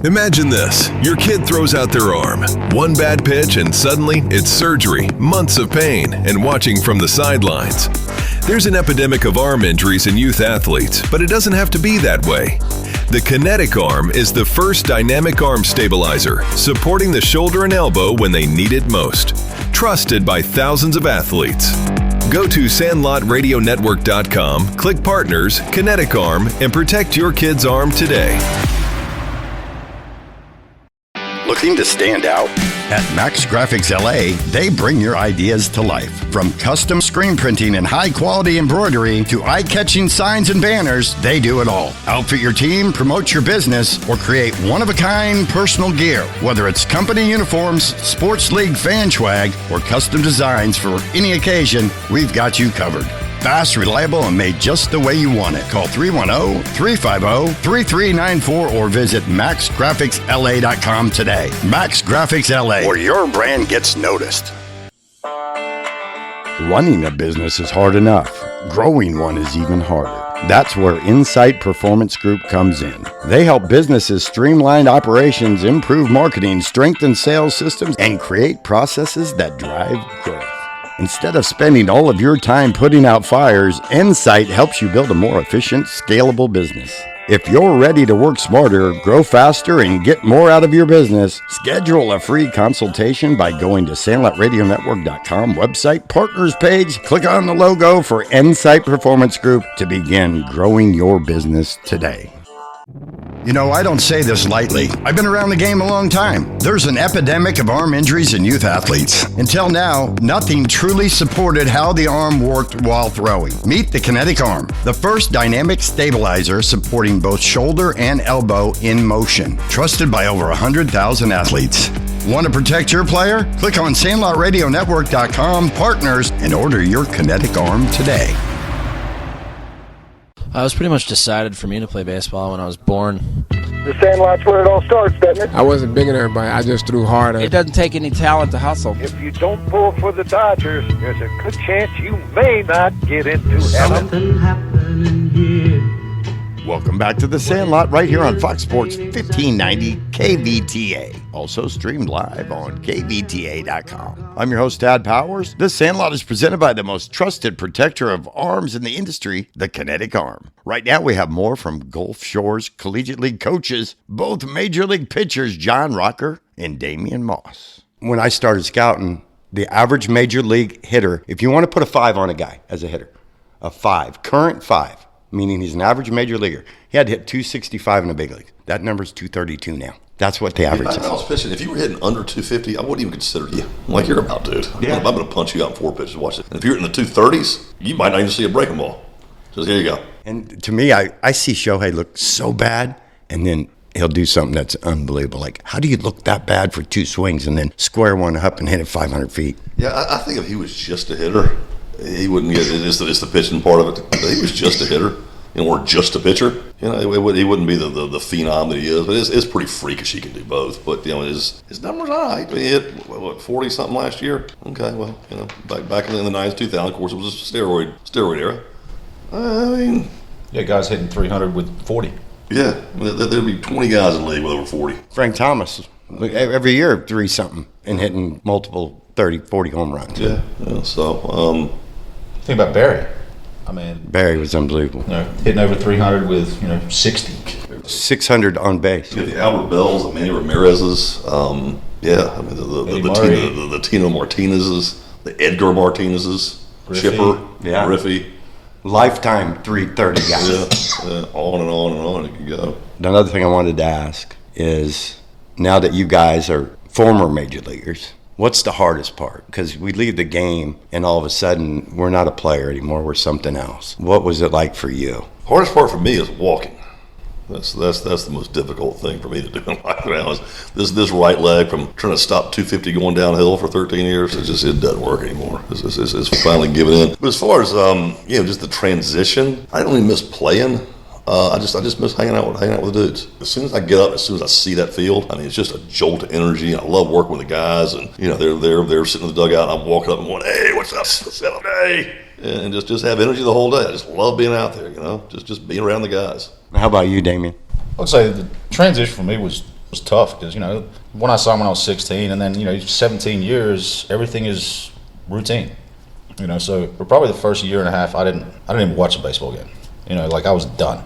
Imagine this. Your kid throws out their arm. One bad pitch and suddenly it's surgery, months of pain, and watching from the sidelines. There's an epidemic of arm injuries in youth athletes, but it doesn't have to be that way. The Kinetic Arm is the first dynamic arm stabilizer, supporting the shoulder and elbow when they need it most. Trusted by thousands of athletes. Go to SandlotRadioNetwork.com, click Partners, Kinetic Arm, and protect your kid's arm today. Looking to stand out? At Max Graphics LA, they bring your ideas to life. From custom screen printing and high-quality embroidery to eye-catching signs and banners, they do it all. Outfit your team, promote your business, or create one-of-a-kind personal gear. Whether it's company uniforms, sports league fan swag, or custom designs for any occasion, we've got you covered. Fast, reliable, and made just the way you want it. Call 310-350-3394 or visit maxgraphicsla.com today. Max Graphics LA, where your brand gets noticed. Running a business is hard enough. Growing one is even harder. That's where Insight Performance Group comes in. They help businesses streamline operations, improve marketing, strengthen sales systems, and create processes that drive growth. Instead of spending all of your time putting out fires, Insight helps you build a more efficient, scalable business. If you're ready to work smarter, grow faster, and get more out of your business, schedule a free consultation by going to SandlotRadioNetwork.com website partners page. Click on the logo for Insight Performance Group to begin growing your business today. You know, I don't say this lightly. I've been around the game a long time. There's an epidemic of arm injuries in youth athletes. Until now, nothing truly supported how the arm worked while throwing. Meet the Kinetic Arm, the first dynamic stabilizer supporting both shoulder and elbow in motion. Trusted by over 100,000 athletes. Want to protect your player? Click on SandlotRadioNetwork.com partners and order your Kinetic Arm today. It was pretty much decided for me to play baseball when I was born. The Sandlot's where it all starts, doesn't it? I wasn't bigger than everybody. I just threw harder. It doesn't take any talent to hustle. If you don't pull for the Dodgers, there's a good chance you may not get into heaven. Something happening here. Welcome back to the Sandlot right here on Fox Sports 1590 KVTA. Also streamed live on KVTA.com. I'm your host, Tad Powers. The Sandlot is presented by the most trusted protector of arms in the industry, the Kinetic Arm. Right now we have more from Gulf Shores Collegiate League coaches, both Major League pitchers John Rocker and Damian Moss. When I started scouting, the average Major League hitter, if you want to put a 5 on a guy as a hitter, a 5, current 5, meaning he's an average major leaguer. He had to hit 265 in the big league. That number's 232 now. That's what the average is. I was pitching. If you were hitting under 250, I wouldn't even consider you. Like, you're about, dude. Yeah. I'm going to punch you out in 4 pitches. Watch it. And if you're in the 230s, you might not even see a breaking ball. Just here you go. And to me, I see Shohei look so bad, and then he'll do something that's unbelievable. Like, how do you look that bad for 2 swings and then square one up and hit it 500 feet? Yeah, I think if he was just a hitter, he wouldn't get it. It's the pitching part of it. If he was just a hitter, or just a pitcher, he wouldn't be the phenom that he is. But it's pretty freakish. He can do both. But his numbers are all right. He hit 40 something last year. Okay, well, back in the 90s, 2000, of course, it was a steroid era. I mean, yeah, guys hitting 300 with 40. Yeah, there'd be 20 guys in the league with over 40. Frank Thomas, every year 3 something and hitting multiple 30, 40 home runs. Yeah. So think about Barry. I mean, Barry was unbelievable. Hitting over 300 with 60, 600 on base. Yeah, the Albert Bells, the Manny Ramirez's, the Tino Martinez's, the Edgar Martinez's, Chipper, Griffey. Lifetime 330 guys. Yeah, on and on and on it can go. Another thing I wanted to ask is, now that you guys are former major leaguers, what's the hardest part? Because we leave the game and all of a sudden we're not a player anymore, we're something else. What was it like for you? Hardest part for me is walking. That's the most difficult thing for me to do in life now. Is this right leg from trying to stop 250 going downhill for 13 years. It doesn't work anymore. It's finally giving in. But as far as just the transition, I don't really miss playing. I just miss hanging out with the dudes. As soon as I get up, as soon as I see that field, I mean, it's just a jolt of energy. And I love working with the guys, and they're sitting in the dugout, and I'm walking up and going, "Hey, what's up? What's up, hey?" And just have energy the whole day. I just love being out there, just being around the guys. How about you, Damian? I would say the transition for me was tough because, when I saw him when I was 16, and then, 17 years, everything is routine. So for probably the first year and a half, I didn't even watch a baseball game. I was done.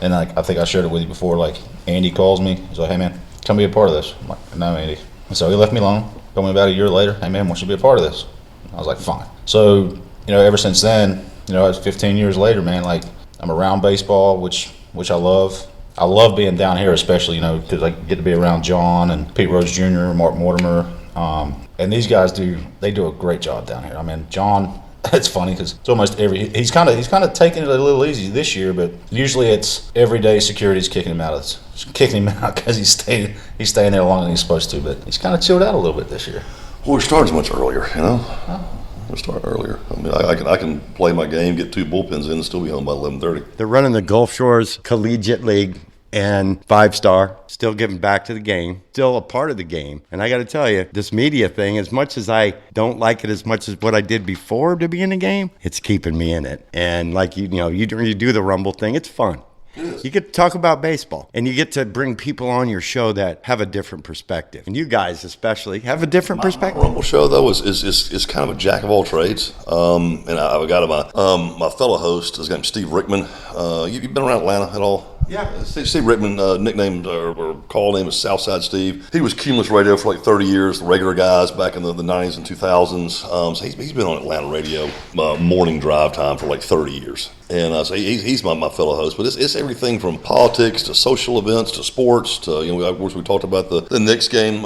And I think I shared it with you before. Like, Andy calls me. He's like, "Hey, man, come be a part of this." I'm like, "No, Andy." And so he left me alone. Called me about a year later. "Hey, man, want you to be a part of this?" I was like, "Fine." So, ever since then, it's 15 years later, man, like, I'm around baseball, which I love. I love being down here, especially, you know, because I get to be around John and Pete Rose Jr., Mark Mortimer, and these guys do a great job down here. I mean, John, it's funny because it's almost he's kind of taking it a little easy this year, but usually it's every day security's kicking him out because he's staying there longer than he's supposed to, but he's kind of chilled out a little bit this year. Well, we started much earlier, you know. We start earlier. I mean, I can play my game, get 2 bullpens in, and still be home by 11:30. They're running the Gulf Shores Collegiate League and 5-star, still giving back to the game, still a part of the game. And I got to tell you, this media thing, as much as I don't like it as much as what I did before to be in the game, it's keeping me in it. And like you do the Rumble thing, it's fun. You get to talk about baseball, and you get to bring people on your show that have a different perspective. And you guys especially have a different perspective. My Rumble show, though, is kind of a jack of all trades. And I've got my fellow host, his name's Steve Rickman. You've been around Atlanta at all? Yeah. Steve Rickman, nicknamed or call name is Southside Steve. He was Cumulus Radio for like 30 years, the regular guys back in the 90s and 2000s. So he's been on Atlanta radio morning drive time for like 30 years. And so he's my fellow host. But it's everything from politics to social events to sports to, you know, of course we talked about the Knicks game,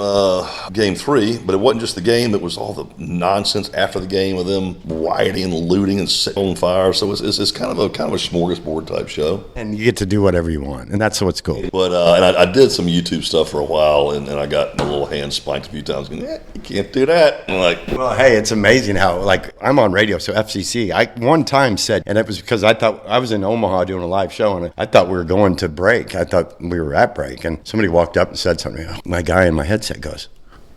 game 3, but it wasn't just the game. It was all the nonsense after the game of them rioting and looting and setting on fire. So it's kind of a smorgasbord type show. And you get to do whatever you want, and that's what's cool. But and I did some YouTube stuff for a while, and I got a little hand spanked a few times. Going, you can't do that. I'm like, well, hey, it's amazing how, like, I'm on radio, so FCC. I one time said, and it was because I thought I was in Omaha doing a live show, and I thought we were going to break. I thought we were at break, and somebody walked up and said something. My guy in my headset goes,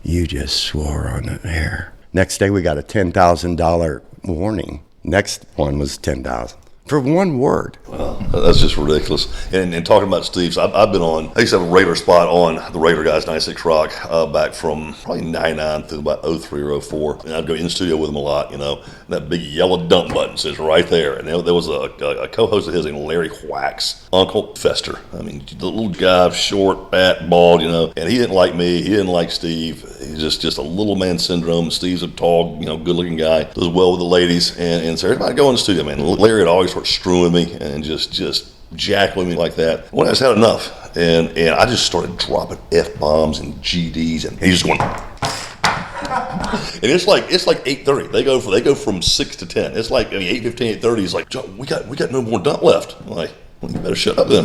"You just swore on the air." Next day, we got a $10,000 warning. Next one was $10,000. For one word. Well, that's just ridiculous. And talking about Steve, so I've been on, I used to have a regular spot on the regular guys, 96 Rock, back from probably 99 through about 03 or 04. And I'd go in the studio with him a lot, you know. And that big yellow dump button says right there. And there was a co-host of his named Larry Wax, Uncle Fester. I mean, the little guy, short, fat, bald, you know. And he didn't like me. He didn't like Steve. He's just a little man syndrome. Steve's a tall, you know, good-looking guy. Does well with the ladies. And so everybody go in the studio, man. Larry would always start screwing me and just jackling me like that. Well, I just had enough, and I just started dropping F-bombs and GDs, and he's just going. And it's like 8:30. They go from 6 to 10. It's like 8:15, 8:30. He's like, Joe, we got no more dump left. I'm like, well, you better shut up then.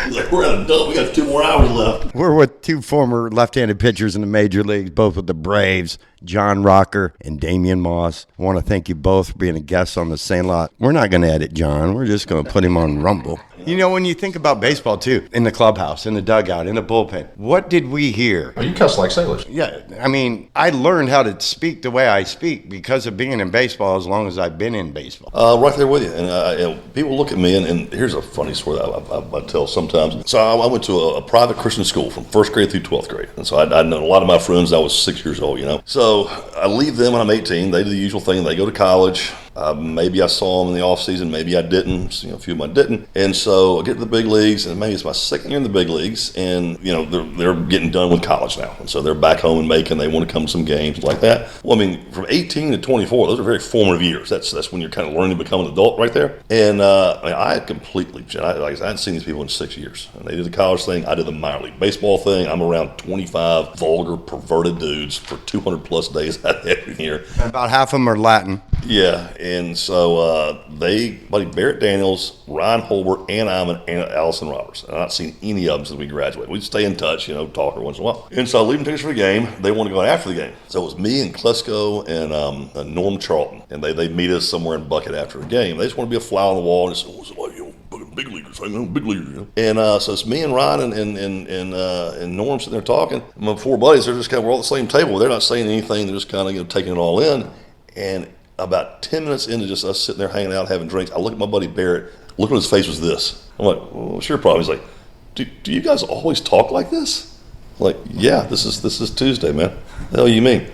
He's like, we're out of dump. We got 2 more hours left. We're with 2 former left-handed pitchers in the major leagues, both with the Braves, John Rocker and Damian Moss. I want to thank you both for being a guest on the Sandlot. We're not going to edit John. We're just going to put him on Rumble. You know, when you think about baseball, too, in the clubhouse, in the dugout, in the bullpen, what did we hear? Oh, you cuss like sailors. Yeah, I mean, I learned how to speak the way I speak because of being in baseball as long as I've been in baseball. Right there with you. And people look at me, and here's a funny story that I tell sometimes. So I went to a private Christian school from 1st grade through 12th grade. And so I'd known a lot of my friends. I was 6 years old, you know. So I leave them when I'm 18. They do the usual thing. They go to college. Maybe I saw them in the off season. Maybe I didn't. You know, a few of them I didn't. And so I get to the big leagues, and maybe it's my 2nd year in the big leagues, and you know they're getting done with college now, and so they're back home in Macon. They want to come to some games like that. Well, I mean, from 18 to 24, those are very formative years. That's when you're kind of learning to become an adult, right there. And I had completely, I hadn't seen these people in 6 years. And they did the college thing. I did the minor league baseball thing. I'm around 25 vulgar, perverted dudes for 200 plus days out of every year. And about half of them are Latin. Yeah, and so buddy Barrett Daniels, Ryan Holbert, Ann Iman, and Allison Roberts. And I've not seen any of them since we graduated. We'd stay in touch, you know, talk every once in a while. And so I leave them tickets for the game. They want to go after the game. So it was me and Klesko and Norm Charlton. And they meet us somewhere in Bucket after the game. They just want to be a fly on the wall and say, well, you know, big leaguers, big leaguers. You know? And so it's me and Ryan and Norm sitting there talking. And my 4 buddies, they're just kind of, we're all at the same table. They're not saying anything. They're just kind of, you know, taking it all in. And about 10 minutes into just us sitting there hanging out, having drinks, I look at my buddy Barrett. Look on his face was this. I'm like, well, what's your problem? He's like, do you guys always talk like this? I'm like, yeah, this is Tuesday, man. What the hell you mean?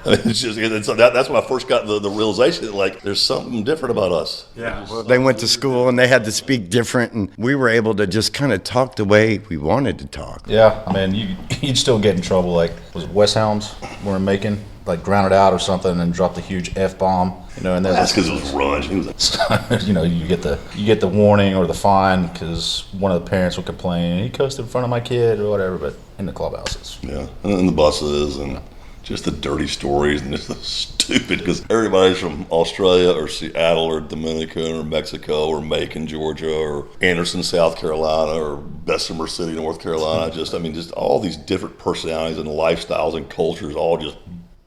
I mean, that's when I first got the realization that, like, there's something different about us. Yeah. Well, they went to school and they had to speak different, and we were able to just kind of talk the way we wanted to talk. Yeah, I mean, you'd still get in trouble. Like, was it West Helms we were making? Like, grounded out or something and dropped a huge F-bomb. You know, and that's because it was grunge. You know, you get the warning or the fine because one of the parents will complain, he coasted in front of my kid or whatever, but in the clubhouses. Yeah, and in the buses and just the dirty stories and just the stupid, because everybody's from Australia or Seattle or Dominican or Mexico or Macon, Georgia or Anderson, South Carolina or Bessemer City, North Carolina. Just all these different personalities and lifestyles and cultures all just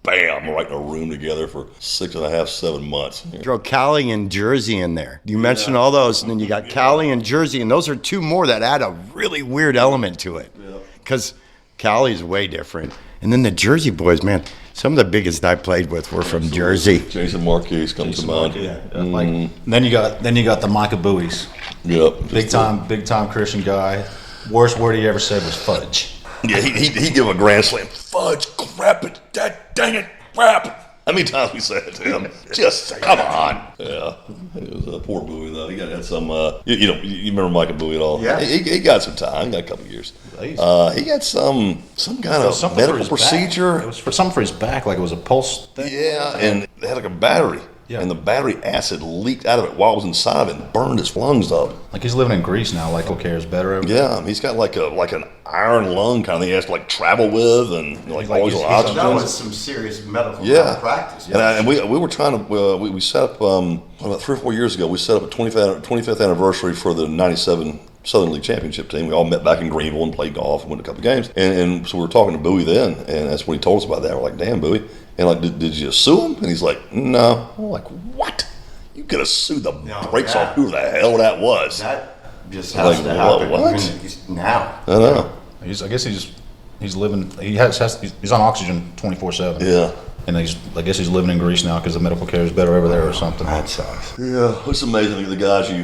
bam, right in a room together for 6.5, 7 months. Throw Cali and Jersey in there. You mentioned all those, and then you got Cali and Jersey, and those are two more that add a really weird element to it. Because Cali's way different. And then the Jersey boys, man, some of the biggest I played with were from Jersey. Jason Marquez comes to mind. Like, then you got the Micah Buoys. Yep. Big time Christian guy. Worst word he ever said was fudge. Yeah, he give him a grand slam. Fudge, crap it, dang it, crap. How many times we said it to him? Just come on. Yeah, it was a poor Bowie though. He had some. You remember Micah Bowie at all? Yeah. He got some time. He got a couple of years. He got some kind of medical procedure. It was for something for his back, like it was a pulse thing. Yeah, and it had like a battery. Yeah. And the battery acid leaked out of it while it was inside of it and burned his lungs up. Like he's living in Greece now, like cares better. Yeah, he's got like an iron lung kind of thing he has to like travel with and like always oxygen. That was some serious medical practice. Yeah. And we were trying to, we set up, about 3 or 4 years ago, we set up a 25th anniversary for the 97 Southern League Championship team. We all met back in Greenville and played golf and went to a couple of games. And so we were talking to Bowie then, and that's when he told us about that. We're like, damn, Bowie. And like, did you sue him? And he's like, no. I'm like, what? You could have sued the brakes off who the hell that was. That just has to happen. What? Now. I know. I guess he's living. He's on oxygen 24/7. Yeah. And I guess he's living in Greece now because the medical care is better over there or something. That sucks. Yeah, it's amazing the guys you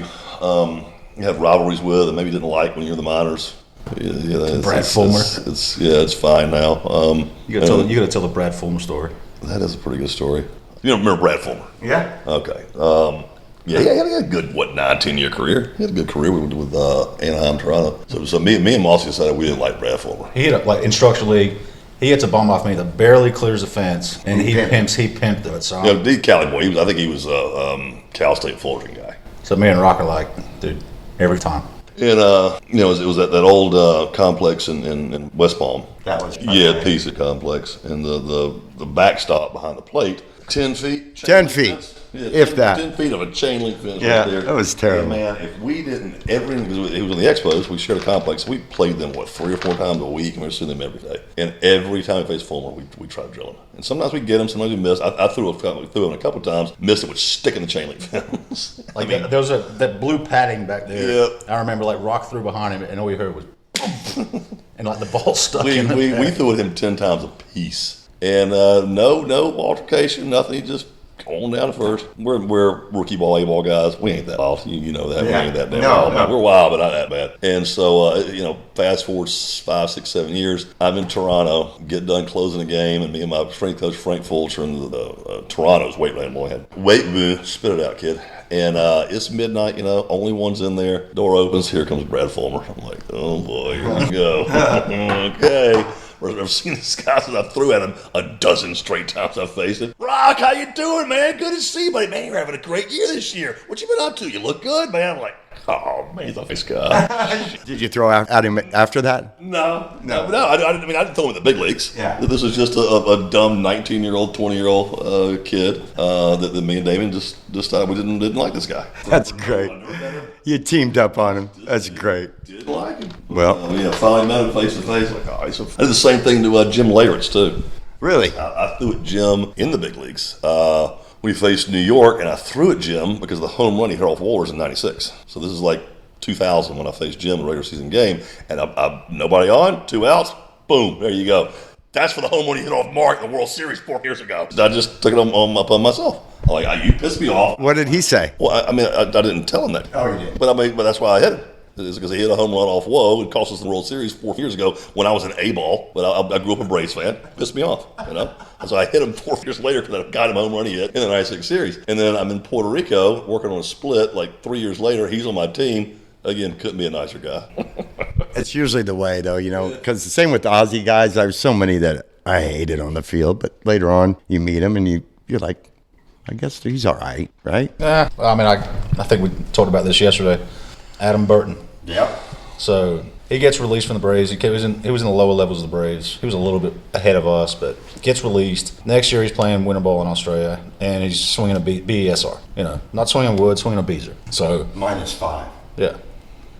have rivalries with and maybe didn't like when you were the minors. Yeah, Brad Fulmer. It's fine now. You gotta tell the Brad Fulmer story. That is a pretty good story. You don't remember Brad Fulmer? Yeah. Okay. He had a good 9-10 year career. He had a good career with Anaheim, Toronto. So me and Mossy decided we didn't like Brad Fulmer. He hit like instruction league. He hits a bomb off me that barely clears the fence, and he pimped it. So he's Cali boy. I think he was a Cal State Fullerton guy. So me and Rock are like, dude, every time. And it was that old complex in West Palm. That was Pizza complex, and the backstop behind the plate, 10 feet. 10 feet, if that. 10 feet of a chain link fence right there. That was terrible. And man, if we didn't because it was on the Expos, we shared a complex. We played them 3 or 4 times a week, and we were seeing them every day. And every time we faced Fulmer, we tried to drill him. And sometimes we get him, sometimes we miss. I threw him a couple times, missed it, would stick in the chain link fence. There was that blue padding back there. Yep. I remember like Rock threw behind him, and all we heard was and like the ball stuck we in we threw at him 10 times a piece. And no altercation, nothing. He just on down to first. We're rookie ball, A-ball guys. We ain't that wild. You know that. Yeah. We ain't that damn wild. No. We're wild, but not that bad. And so, fast forward 5, 6, 7 years, I'm in Toronto, get done closing the game, and me and my strength coach, Frank Fulcher, and Toronto's weight room boy had spit it out, kid. And it's midnight, only one's in there. Door opens, here comes Brad Fulmer. I'm like, oh boy, here we go. Okay. I've seen this guy since I threw at him a dozen straight times I faced him. Rock, how you doing, man? Good to see you, buddy. Man, you're having a great year this year. What you been up to? You look good, man. I'm like, oh, man, he's a nice guy. Did you throw at him after that? No. I didn't throw him in the big leagues. Yeah. This was just a dumb 19-year-old, 20-year-old kid that me and Damian just decided we didn't like this guy. That's great. You teamed up on him. That's great. Didn't like him. Well, finally met him face to face. Like, I did the same thing to Jim Leyritz too. Really? I threw at Jim in the big leagues. We faced New York, and I threw at Jim because of the home run he hit off Wohlers in '96. So this is like 2000 when I faced Jim in a regular season game, and I nobody on, 2 outs, boom, there you go. That's for the home run he hit off Mark in the World Series 4 years ago. I just took it upon myself. I'm like, you pissed me off. What did he say? Well, I didn't tell him that. Oh, you did. But that's why I hit him. It's because he hit a home run off Woe and cost us the World Series 4 years ago when I was an A-ball, but I grew up a Braves fan. Pissed me off, And so I hit him 4 years later because I got him a home run he hit in the 96 series. And then I'm in Puerto Rico working on a split like 3 years later. He's on my team. Again, couldn't be a nicer guy. It's usually the way, though, because the same with the Aussie guys. There's so many that I hated on the field, but later on you meet them and you're like, I guess he's all right? Yeah, I think we talked about this yesterday. Adam Burton. Yep. So he gets released from the Braves. He was in the lower levels of the Braves. He was a little bit ahead of us, but gets released. Next year he's playing winter ball in Australia, and he's swinging a BESR. Not swinging wood, swinging a Beezer. So -5. Yeah.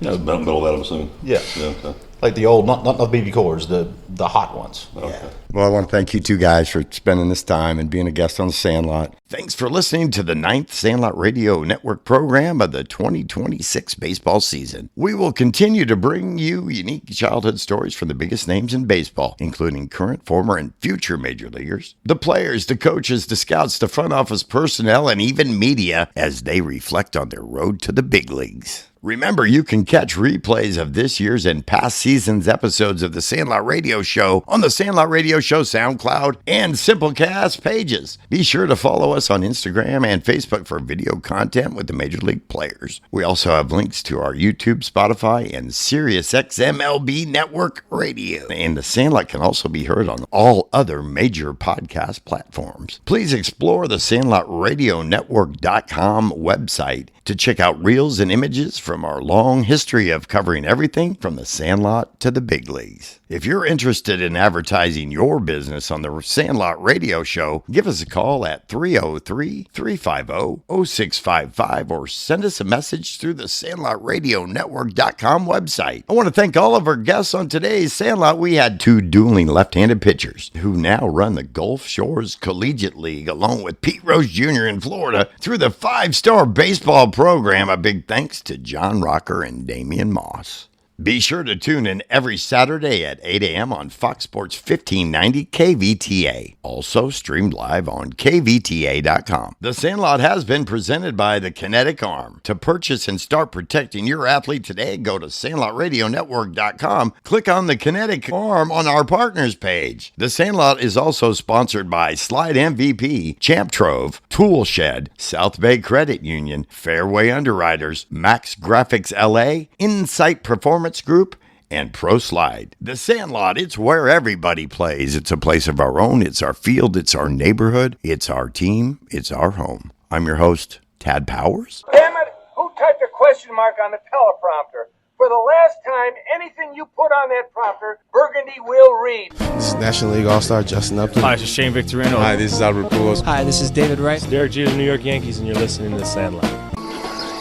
Middle of that, I'm assuming. Yeah. Okay. Like the old, not the BB cores, the hot ones. Okay. Well, I want to thank you two guys for spending this time and being a guest on the Sandlot. Thanks for listening to the 9th Sandlot Radio Network program of the 2026 baseball season. We will continue to bring you unique childhood stories from the biggest names in baseball, including current, former, and future major leaguers, the players, the coaches, the scouts, the front office personnel, and even media as they reflect on their road to the big leagues. Remember, you can catch replays of this year's and past seasons' episodes of the Sandlot Radio Show on the Sandlot Radio Show SoundCloud and Simplecast pages. Be sure to follow us on Instagram and Facebook for video content with the Major League players. We also have links to our YouTube, Spotify, and SiriusXM MLB Network Radio. And the Sandlot can also be heard on all other major podcast platforms. Please explore the SandlotRadioNetwork.com website to check out reels and images from our long history of covering everything from the Sandlot to the big leagues. If you're interested in advertising your business on the Sandlot Radio Show, give us a call at 303-350-0655 or send us a message through the SandlotRadioNetwork.com website. I want to thank all of our guests on today's Sandlot. We had 2 dueling left-handed pitchers who now run the Gulf Shores Collegiate League along with Pete Rose Jr. in Florida through the 5-star baseball program. A big thanks to John Rocker and Damian Moss. Be sure to tune in every Saturday at 8 a.m. on Fox Sports 1590 KVTA. Also streamed live on KVTA.com. The Sandlot has been presented by the Kinetic Arm. To purchase and start protecting your athlete today, go to SandlotRadioNetwork.com. Click on the Kinetic Arm on our partners page. The Sandlot is also sponsored by Slide MVP, Champ Trove, Tool Shed, South Bay Credit Union, Fairway Underwriters, Max Graphics LA, Insight Performance Group, and Pro Slide. The Sandlot, it's where everybody plays. It's a place of our own. It's our field. It's our neighborhood. It's our team. It's our home. I'm your host, Tad Powers. Damn it! Who typed a question mark on the teleprompter? For the last time, anything you put on that prompter, Burgundy will read. This is National League All-Star Justin Upton. Hi, this is Shane Victorino. Hi, this is Albert Pujols. Hi, this is David Wright. Derek Jeter, New York Yankees, and you're listening to The Sandlot.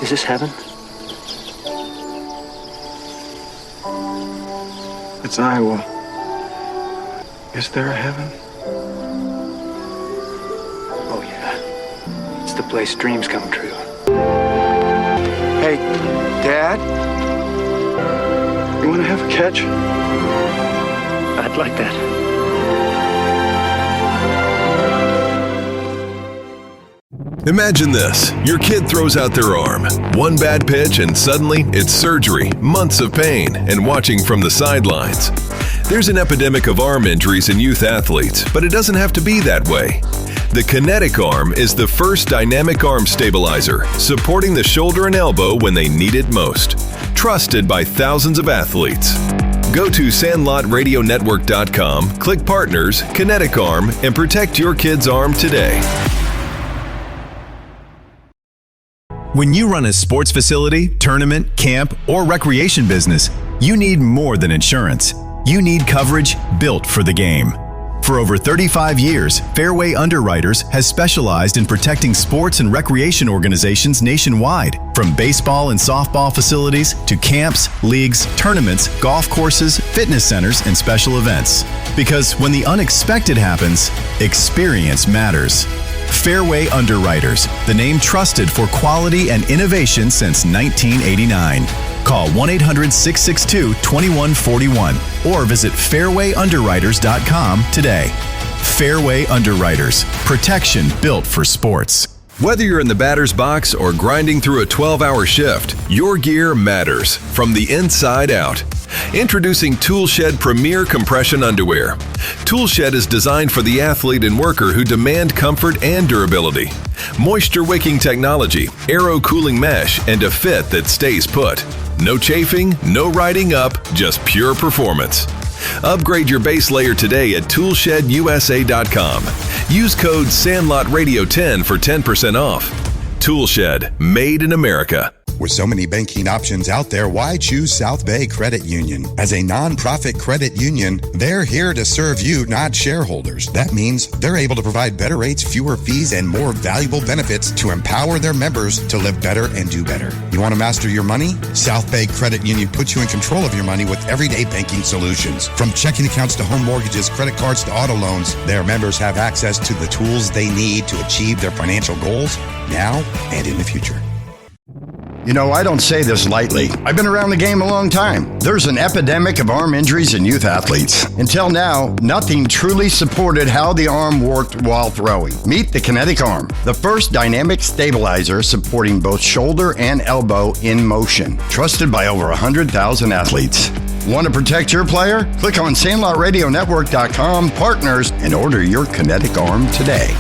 Is this heaven? It's Iowa. Is there a heaven? Oh, yeah. It's the place dreams come true. Hey, Dad? You want to have a catch? I'd like that. Imagine this. Your kid throws out their arm. One bad pitch and suddenly it's surgery, months of pain, and watching from the sidelines. There's an epidemic of arm injuries in youth athletes, but it doesn't have to be that way. The Kinetic Arm is the first dynamic arm stabilizer, supporting the shoulder and elbow when they need it most. Trusted by thousands of athletes. Go to SandlotRadioNetwork.com, click Partners, Kinetic Arm, and protect your kid's arm today. When you run a sports facility, tournament, camp, or recreation business, you need more than insurance. You need coverage built for the game. For over 35 years, Fairway Underwriters has specialized in protecting sports and recreation organizations nationwide, from baseball and softball facilities to camps, leagues, tournaments, golf courses, fitness centers, and special events. Because when the unexpected happens, experience matters. Fairway Underwriters, the name trusted for quality and innovation since 1989. Call 1-800-662-2141 or visit fairwayunderwriters.com today. Fairway Underwriters, protection built for sports. Whether you're in the batter's box or grinding through a 12-hour shift, your gear matters from the inside out. Introducing Toolshed Premier Compression Underwear. Toolshed is designed for the athlete and worker who demand comfort and durability. Moisture-wicking technology, aero-cooling mesh, and a fit that stays put. No chafing, no riding up, just pure performance. Upgrade your base layer today at toolshedusa.com. Use code Sandlot Radio 10 for 10% off. Toolshed, made in America. With so many banking options out there, why choose South Bay Credit Union? As a nonprofit credit union, they're here to serve you, not shareholders. That means they're able to provide better rates, fewer fees, and more valuable benefits to empower their members to live better and do better. You want to master your money? South Bay Credit Union puts you in control of your money with everyday banking solutions. From checking accounts to home mortgages, credit cards to auto loans, their members have access to the tools they need to achieve their financial goals now and in the future. You know, I don't say this lightly. I've been around the game a long time. There's an epidemic of arm injuries in youth athletes. Until now, nothing truly supported how the arm worked while throwing. Meet the Kinetic Arm, the first dynamic stabilizer supporting both shoulder and elbow in motion. Trusted by over 100,000 athletes. Want to protect your player? Click on SandlotRadioNetwork.com partners and order your Kinetic Arm today.